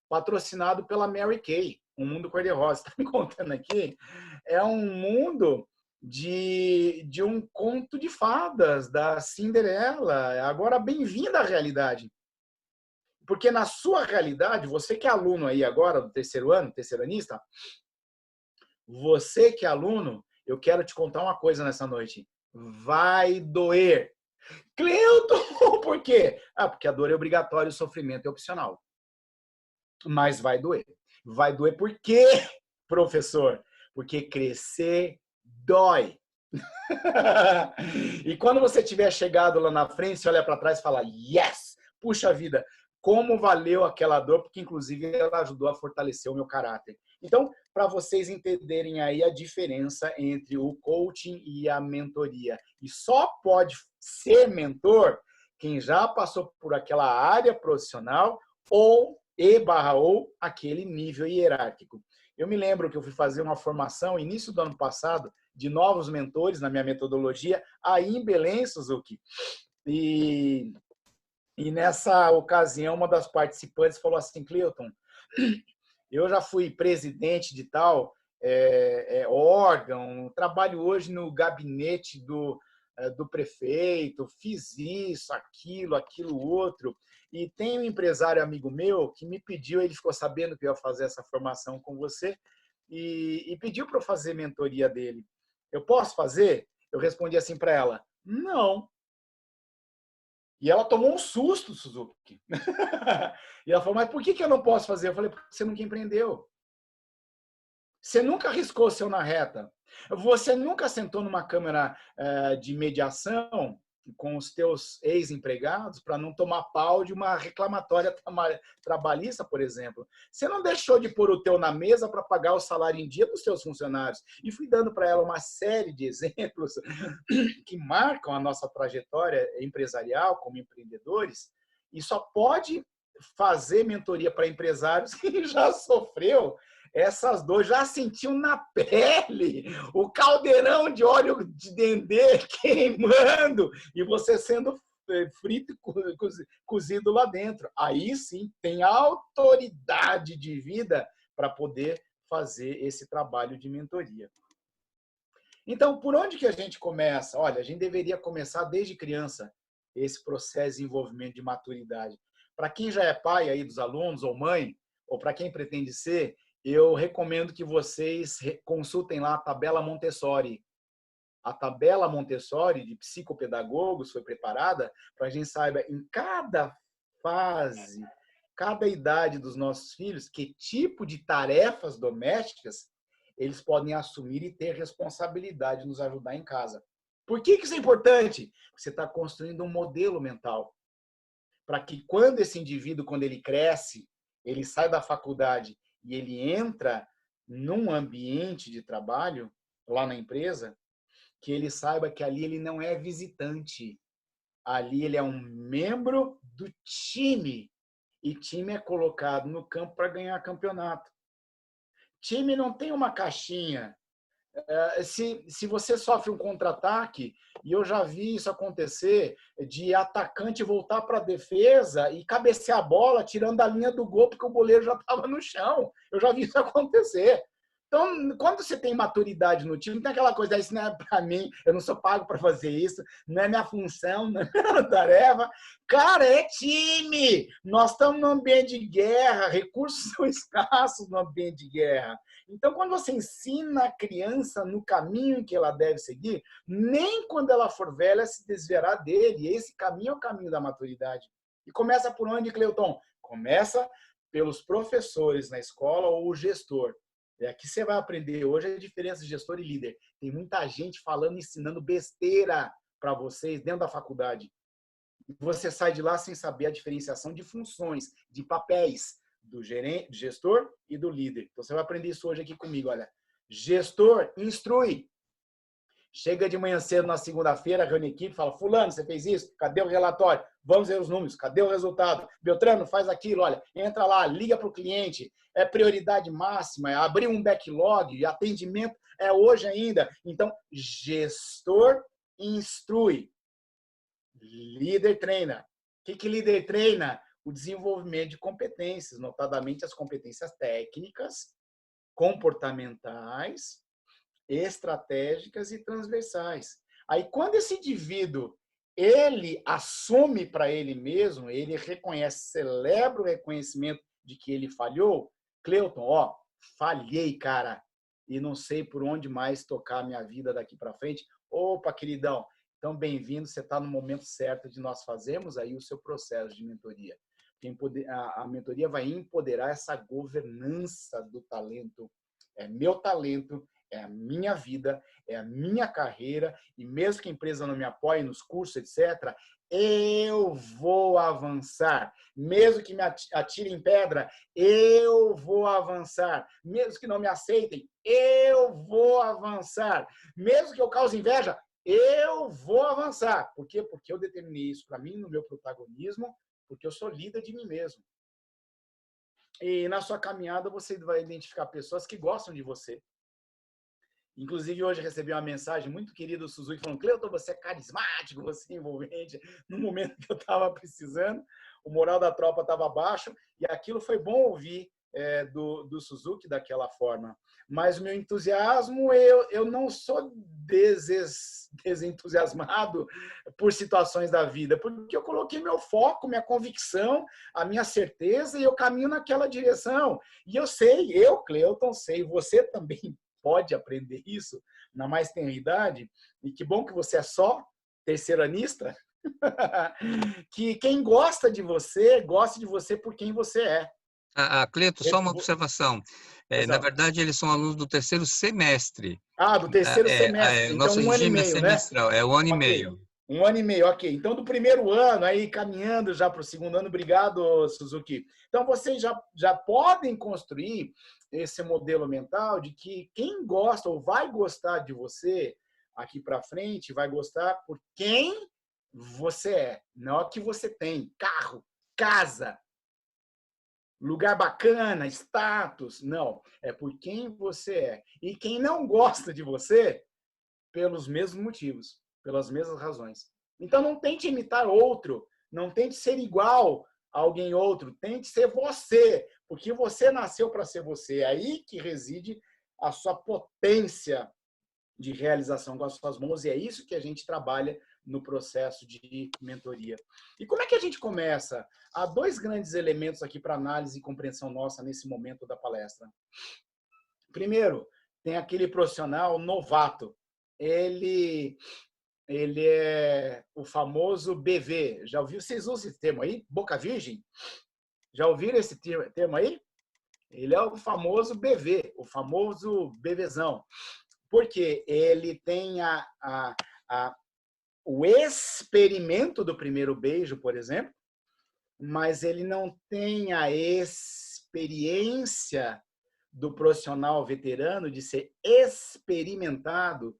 patrocinado pela Mary Kay, um mundo cor-de-rosa. Você está me contando aqui é um mundo de um conto de fadas, da Cinderela. Agora, bem-vinda à realidade. Porque na sua realidade, você que é aluno aí agora, do terceiro ano, terceiranista, você que é aluno, eu quero te contar uma coisa nessa noite. Vai doer. Cleuton, por quê? Porque a dor é obrigatória e o sofrimento é opcional. Mas vai doer. Vai doer por quê, professor? Porque crescer dói. E quando você tiver chegado lá na frente, você olha para trás e fala, yes! Puxa vida, como valeu aquela dor, porque inclusive ela ajudou a fortalecer o meu caráter. Então, para vocês entenderem aí a diferença entre o coaching e a mentoria. E só pode ser mentor quem já passou por aquela área profissional ou aquele nível hierárquico. Eu me lembro que eu fui fazer uma formação, início do ano passado, de novos mentores na minha metodologia, aí em Belém, Suzuki. E nessa ocasião, uma das participantes falou assim, Cleuton, eu já fui presidente de tal órgão, trabalho hoje no gabinete do prefeito, fiz isso, aquilo outro, e tem um empresário amigo meu que me pediu, ele ficou sabendo que eu ia fazer essa formação com você, e pediu para eu fazer mentoria dele. Eu posso fazer? Eu respondi assim para ela, não. E ela tomou um susto, Suzuki. E ela falou, mas por que eu não posso fazer? Eu falei, porque você nunca empreendeu. Você nunca arriscou seu na reta. Você nunca sentou numa câmara de mediação com os teus ex-empregados para não tomar pau de uma reclamatória trabalhista, por exemplo. Você não deixou de pôr o teu na mesa para pagar o salário em dia dos seus funcionários. E fui dando para ela uma série de exemplos que marcam a nossa trajetória empresarial como empreendedores, e só pode fazer mentoria para empresários que já sofreu essas dores, já sentiu na pele o caldeirão de óleo de dendê queimando e você sendo frito e cozido lá dentro. Aí sim tem autoridade de vida para poder fazer esse trabalho de mentoria. Então, por onde que a gente começa? Olha, a gente deveria começar desde criança esse processo de desenvolvimento de maturidade. Para quem já é pai aí dos alunos ou mãe, ou para quem pretende ser, eu recomendo que vocês consultem lá a tabela Montessori. A tabela Montessori de psicopedagogos foi preparada para a gente saiba em cada fase, cada idade dos nossos filhos, que tipo de tarefas domésticas eles podem assumir e ter responsabilidade de nos ajudar em casa. Por que isso é importante? Você está construindo um modelo mental para que quando esse indivíduo, quando ele cresce, ele sai da faculdade e ele entra num ambiente de trabalho, lá na empresa, que ele saiba que ali ele não é visitante. Ali ele é um membro do time. E time é colocado no campo para ganhar campeonato. Time não tem uma caixinha. Se você sofre um contra-ataque, e eu já vi isso acontecer, de atacante voltar para a defesa e cabecear a bola tirando da linha do gol porque o goleiro já estava no chão. Eu já vi isso acontecer. Então, quando você tem maturidade no time, tem aquela coisa, isso não é para mim, eu não sou pago para fazer isso, não é minha função, não é minha tarefa. Cara, é time! Nós estamos num ambiente de guerra, recursos são escassos no ambiente de guerra. Então, quando você ensina a criança no caminho que ela deve seguir, nem quando ela for velha se desviará dele. Esse caminho é o caminho da maturidade. E começa por onde, Cleuton? Começa pelos professores na escola ou o gestor. Aqui você vai aprender hoje a diferença de gestor e líder. Tem muita gente falando, ensinando besteira para vocês dentro da faculdade. Você sai de lá sem saber a diferenciação de funções, de papéis do gerente, do gestor e do líder. Então você vai aprender isso hoje aqui comigo. Olha, gestor instrui. Chega de manhã cedo na segunda-feira, reúne a equipe, fala, fulano, você fez isso? Cadê o relatório? Vamos ver os números, cadê o resultado? Beltrano, faz aquilo, olha, entra lá, liga para o cliente, é prioridade máxima, é abrir um backlog, atendimento é hoje ainda. Então, gestor instrui, líder treina. O que líder treina? O desenvolvimento de competências, notadamente as competências técnicas, comportamentais, estratégicas e transversais. Aí, quando esse indivíduo ele assume para ele mesmo, ele reconhece, celebra o reconhecimento de que ele falhou, Cleuton, falhei, cara, e não sei por onde mais tocar a minha vida daqui para frente. Opa, queridão, então bem-vindo, você está no momento certo de nós fazermos aí o seu processo de mentoria. A mentoria vai empoderar essa governança do talento. É meu talento, é a minha vida, é a minha carreira, e mesmo que a empresa não me apoie nos cursos, etc., eu vou avançar. Mesmo que me atirem pedra, eu vou avançar. Mesmo que não me aceitem, eu vou avançar. Mesmo que eu cause inveja, eu vou avançar. Por quê? Porque eu determinei isso para mim, no meu protagonismo, porque eu sou líder de mim mesmo. E na sua caminhada você vai identificar pessoas que gostam de você. Inclusive, hoje recebi uma mensagem muito querida do Suzuki falando, Cleuton, você é carismático, você é envolvente. No momento que eu estava precisando, o moral da tropa estava baixo e aquilo foi bom ouvir do Suzuki daquela forma. Mas o meu entusiasmo, eu não sou desentusiasmado por situações da vida, porque eu coloquei meu foco, minha convicção, a minha certeza e eu caminho naquela direção. E eu sei, eu, Cleuton, sei, você também pode aprender isso, na mais tenra idade, e que bom que você é só terceiranista, que quem gosta de você, gosta de você por quem você é. Cleto, só uma observação. Pois Na não. verdade, eles são alunos do terceiro semestre. Do terceiro semestre. Então, Nosso 1 ano e regime é meio, né? semestral, é 1 ano e Ok. meio. 1 ano e meio, ok. Então, do primeiro ano, aí caminhando já para o segundo ano, obrigado, Suzuki. Então, vocês já podem construir esse modelo mental de que quem gosta ou vai gostar de você aqui para frente, vai gostar por quem você é, não o que você tem. Carro, casa, lugar bacana, status. Não, é por quem você é. E quem não gosta de você, pelos mesmos motivos, pelas mesmas razões. Então, não tente imitar outro, não tente ser igual a alguém outro, tente ser você, porque você nasceu para ser você. É aí que reside a sua potência de realização com as suas mãos, e é isso que a gente trabalha no processo de mentoria. E como é que a gente começa? Há 2 grandes elementos aqui para análise e compreensão nossa nesse momento da palestra. Primeiro, tem aquele profissional novato. Ele é o famoso BV. Já ouviu? Vocês usam esse termo aí? Boca Virgem? Já ouviram esse termo aí? Ele é o famoso BV, o famoso BVzão. Porque ele tem o experimento do primeiro beijo, por exemplo, mas ele não tem a experiência do profissional veterano de ser experimentado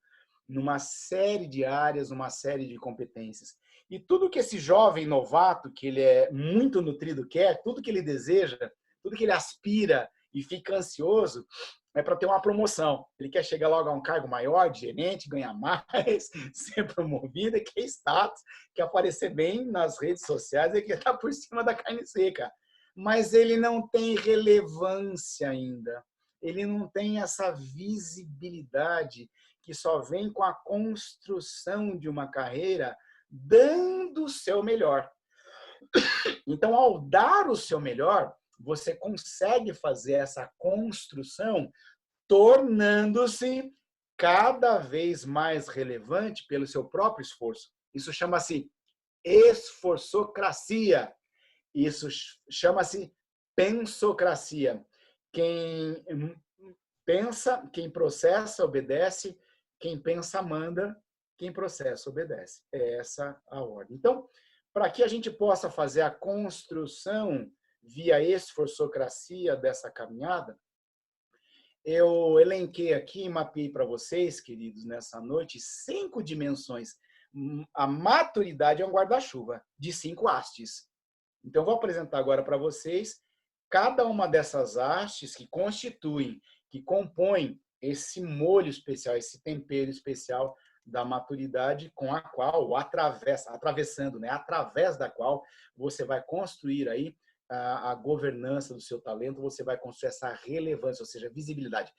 numa série de áreas, numa série de competências. E tudo que esse jovem novato, que ele é muito nutrido, quer, tudo que ele deseja, tudo que ele aspira e fica ansioso, é para ter uma promoção. Ele quer chegar logo a um cargo maior, de gerente, ganhar mais, ser promovido, quer status, quer aparecer bem nas redes sociais, ele quer estar por cima da carne seca. Mas ele não tem relevância ainda. Ele não tem essa visibilidade que só vem com a construção de uma carreira dando o seu melhor. Então, ao dar o seu melhor, você consegue fazer essa construção tornando-se cada vez mais relevante pelo seu próprio esforço. Isso chama-se esforçocracia. Isso chama-se pensocracia. Quem pensa, quem processa, obedece. Quem pensa, manda. Quem processa, obedece. É essa a ordem. Então, para que a gente possa fazer a construção via esforçocracia dessa caminhada, eu elenquei aqui, mapeei para vocês, queridos, nessa noite, 5 dimensões. A maturidade é um guarda-chuva de 5 hastes. Então, vou apresentar agora para vocês cada uma dessas hastes que constituem, que compõem esse molho especial, esse tempero especial da maturidade com a qual, atravessando, né? Através da qual você vai construir aí a governança do seu talento, você vai construir essa relevância, ou seja, visibilidade,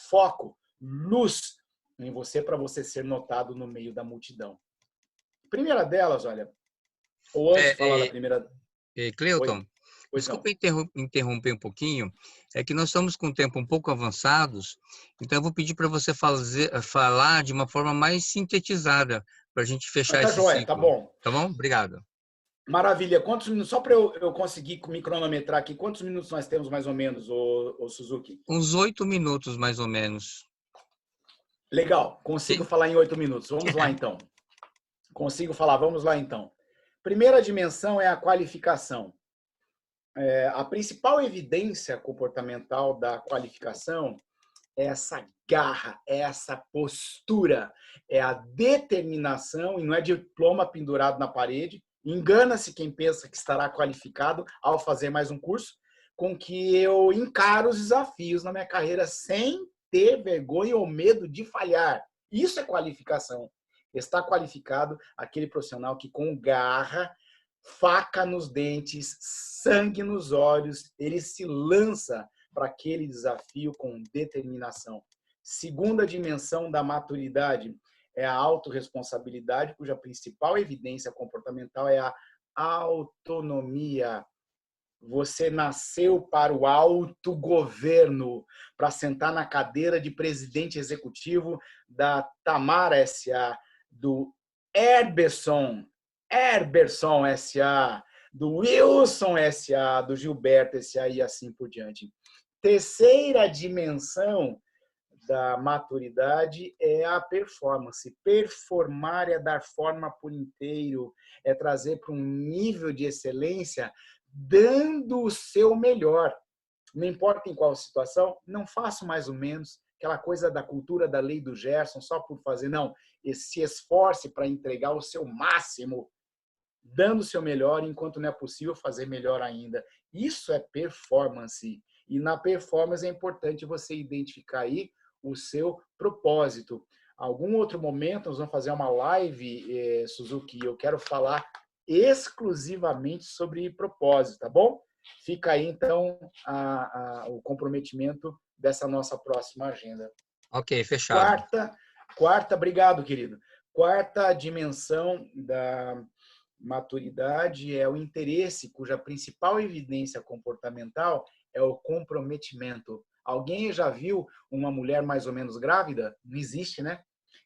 foco, luz em você para você ser notado no meio da multidão. Primeira delas, olha, ou antes de falar da primeira... Cleuton, desculpa interromper um pouquinho, é que nós estamos com o tempo um pouco avançados, então eu vou pedir para você falar de uma forma mais sintetizada, para a gente fechar esse ciclo. Tá bom. Tá bom? Obrigado. Maravilha. Quantos minutos, só para eu conseguir me cronometrar aqui, quantos minutos nós temos mais ou menos, o Suzuki? Uns 8 minutos, mais ou menos. Legal, consigo falar em 8 minutos. Vamos lá, então. Consigo falar, vamos lá, então. Primeira dimensão é a qualificação. A principal evidência comportamental da qualificação é essa garra, é essa postura, é a determinação, e não é diploma pendurado na parede. Engana-se quem pensa que estará qualificado ao fazer mais um curso, com que eu encaro os desafios na minha carreira sem ter vergonha ou medo de falhar. Isso é qualificação. Está qualificado aquele profissional que com garra, faca nos dentes, sangue nos olhos, ele se lança para aquele desafio com determinação. Segunda dimensão da maturidade é a autorresponsabilidade, cuja principal evidência comportamental é a autonomia. Você nasceu para o autogoverno, para sentar na cadeira de presidente executivo da Tamara S.A., do Herberson S.A., do Wilson S.A., do Gilberto S.A. e assim por diante. Terceira dimensão da maturidade é a performance. Performar é dar forma por inteiro, é trazer para um nível de excelência dando o seu melhor. Não importa em qual situação, não faço mais ou menos, aquela coisa da cultura da lei do Gerson, só por fazer, não. Se esforce para entregar o seu máximo, dando o seu melhor, enquanto não é possível fazer melhor ainda. Isso é performance. E na performance é importante você identificar aí o seu propósito. Algum outro momento nós vamos fazer uma live, Suzuki, eu quero falar exclusivamente sobre propósito, tá bom? Fica aí, então, o comprometimento dessa nossa próxima agenda. Ok, fechado. Quarta, obrigado, querido. Quarta dimensão da maturidade é o interesse, cuja principal evidência comportamental é o comprometimento. Alguém já viu uma mulher mais ou menos grávida? Não existe, né?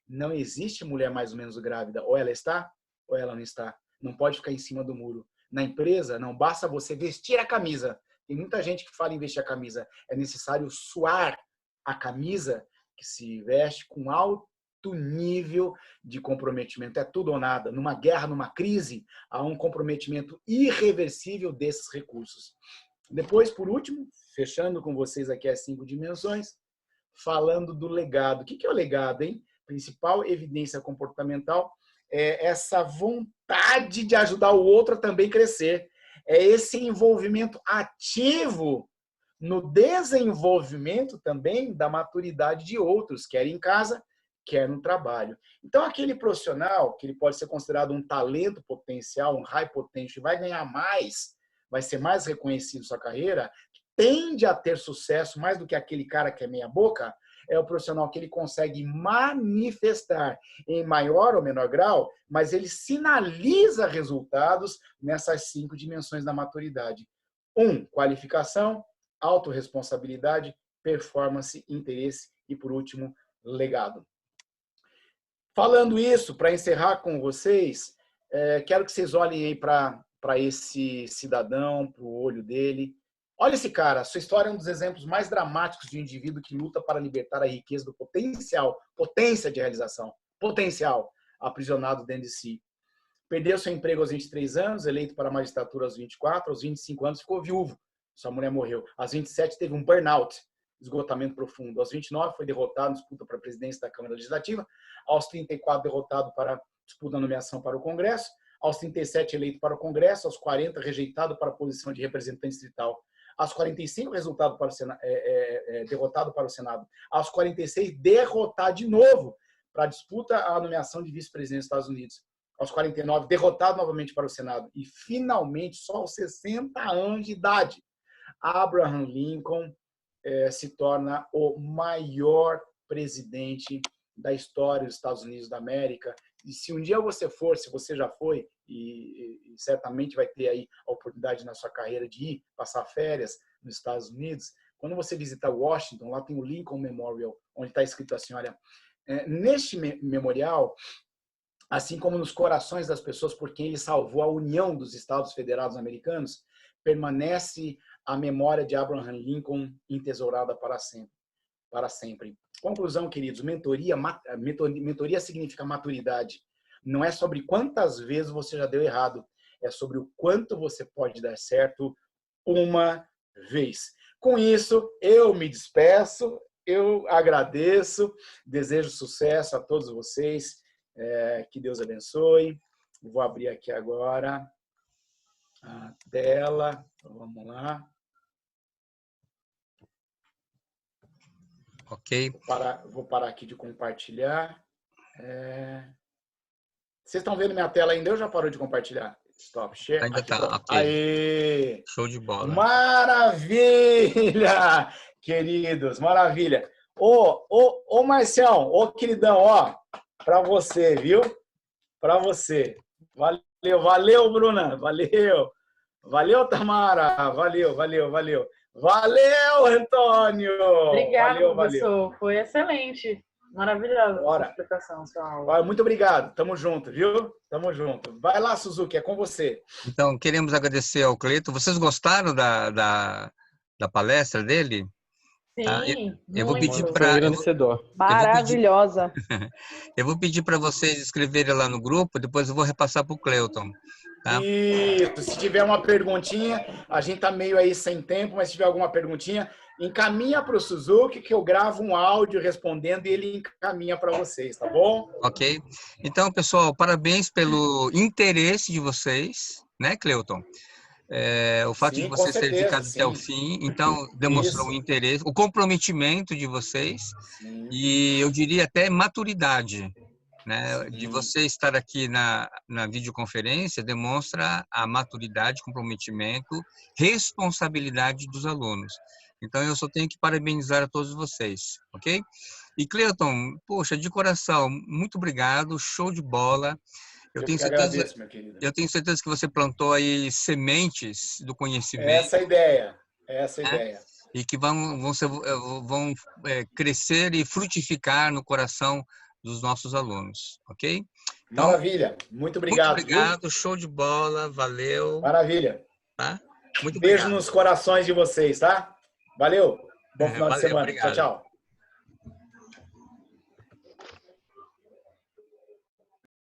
Não existe mulher mais ou menos grávida. Ou ela está, ou ela não está. Não pode ficar em cima do muro. Na empresa, não basta você vestir a camisa. Tem muita gente que fala em vestir a camisa. É necessário suar a camisa que se veste com alto nível de comprometimento. É tudo ou nada. Numa guerra, numa crise, há um comprometimento irreversível desses recursos. Depois, por último, fechando com vocês aqui as 5 dimensões, falando do legado. O que é o legado, hein? Principal evidência comportamental é essa vontade de ajudar o outro a também crescer. É esse envolvimento ativo no desenvolvimento também da maturidade de outros, quer em casa, quer no trabalho. Então, aquele profissional, que ele pode ser considerado um talento potencial, um high potential, vai ganhar mais, vai ser mais reconhecido em sua carreira, tende a ter sucesso mais do que aquele cara que é meia boca, é o profissional que ele consegue manifestar em maior ou menor grau, mas ele sinaliza resultados nessas 5 dimensões da maturidade. 1, qualificação, autorresponsabilidade, performance, interesse e, por último, legado. Falando isso, para encerrar com vocês, quero que vocês olhem aí para esse cidadão, para o olho dele. Olha esse cara, sua história é um dos exemplos mais dramáticos de um indivíduo que luta para libertar a riqueza do potencial, potência de realização, potencial aprisionado dentro de si. Perdeu seu emprego aos 23 anos, eleito para a magistratura aos 24, aos 25 anos ficou viúvo, sua mulher morreu. Aos 27 teve um burnout, esgotamento profundo. Aos 29 foi derrotado na disputa para a presidência da Câmara Legislativa. Aos 34 derrotado para disputa da nomeação para o Congresso. Aos 37 eleito para o Congresso. Aos 40 rejeitado para a posição de representante distrital. Aos 45 derrotado para o Senado. Aos 46 derrotado de novo para a disputa à nomeação de vice-presidente dos Estados Unidos. Aos 49 derrotado novamente para o Senado. E finalmente, só aos 60 anos de idade, Abraham Lincoln se torna o maior presidente da história dos Estados Unidos da América. E se um dia você for, se você já foi, e certamente vai ter aí a oportunidade na sua carreira de ir passar férias nos Estados Unidos, quando você visitar Washington, lá tem o Lincoln Memorial, onde está escrito assim, olha, neste memorial, assim como nos corações das pessoas por quem ele salvou a união dos Estados Federados Americanos, permanece a memória de Abraham Lincoln entesourada para sempre. Para sempre. Conclusão, queridos, mentoria significa maturidade. Não é sobre quantas vezes você já deu errado, é sobre o quanto você pode dar certo uma vez. Com isso, eu me despeço, eu agradeço, desejo sucesso a todos vocês, que Deus abençoe. Vou abrir aqui agora a tela, vamos lá. Ok. Vou parar aqui de compartilhar. Vocês estão vendo minha tela ainda? Eu já parou de compartilhar? Stop share. Ainda está. Ok. Aê! Show de bola. Maravilha! Queridos, maravilha. Ô Marcião, ô queridão, ó, para você, viu? Para você. Valeu, Bruna. Valeu. Valeu, Tamara. Valeu. Valeu, Antônio. Obrigada, valeu. professor. Foi excelente. Maravilhosa Bora. a explicação, sua aula. Muito obrigado. Tamo junto, viu? Tamo junto. Vai lá, Suzuki, é com você. Então, queremos agradecer ao Cleiton. Vocês gostaram da palestra dele? Tá? Sim, Eu vou pedir muito. Foi para engrandecedor. Maravilhosa. eu vou pedir para vocês escreverem lá no grupo, depois eu vou repassar para o Cleiton. Tá? Isso. Se tiver uma perguntinha, a gente tá meio aí sem tempo, mas se tiver alguma perguntinha, encaminha para o Suzuki que eu gravo um áudio respondendo e ele encaminha para vocês, tá bom? Ok? Então, pessoal, parabéns pelo interesse de vocês, né, Cleiton? O fato de vocês terem ficado até o fim, então, demonstrou o interesse, o comprometimento de vocês, e eu diria até maturidade, né? De você estar aqui na videoconferência demonstra a maturidade, comprometimento, responsabilidade dos alunos. Então, eu só tenho que parabenizar a todos vocês, ok? E, Cleiton, poxa, de coração, muito obrigado, show de bola. Eu tenho certeza que você plantou aí sementes do conhecimento. Essa é a ideia. E que vão crescer e frutificar no coração dos nossos alunos, ok? Então, maravilha. Muito obrigado. Muito obrigado, show de bola, valeu. Maravilha. Tá? Muito Beijo obrigado. nos corações de vocês, tá? Valeu. Bom final de semana. Obrigado. Tchau.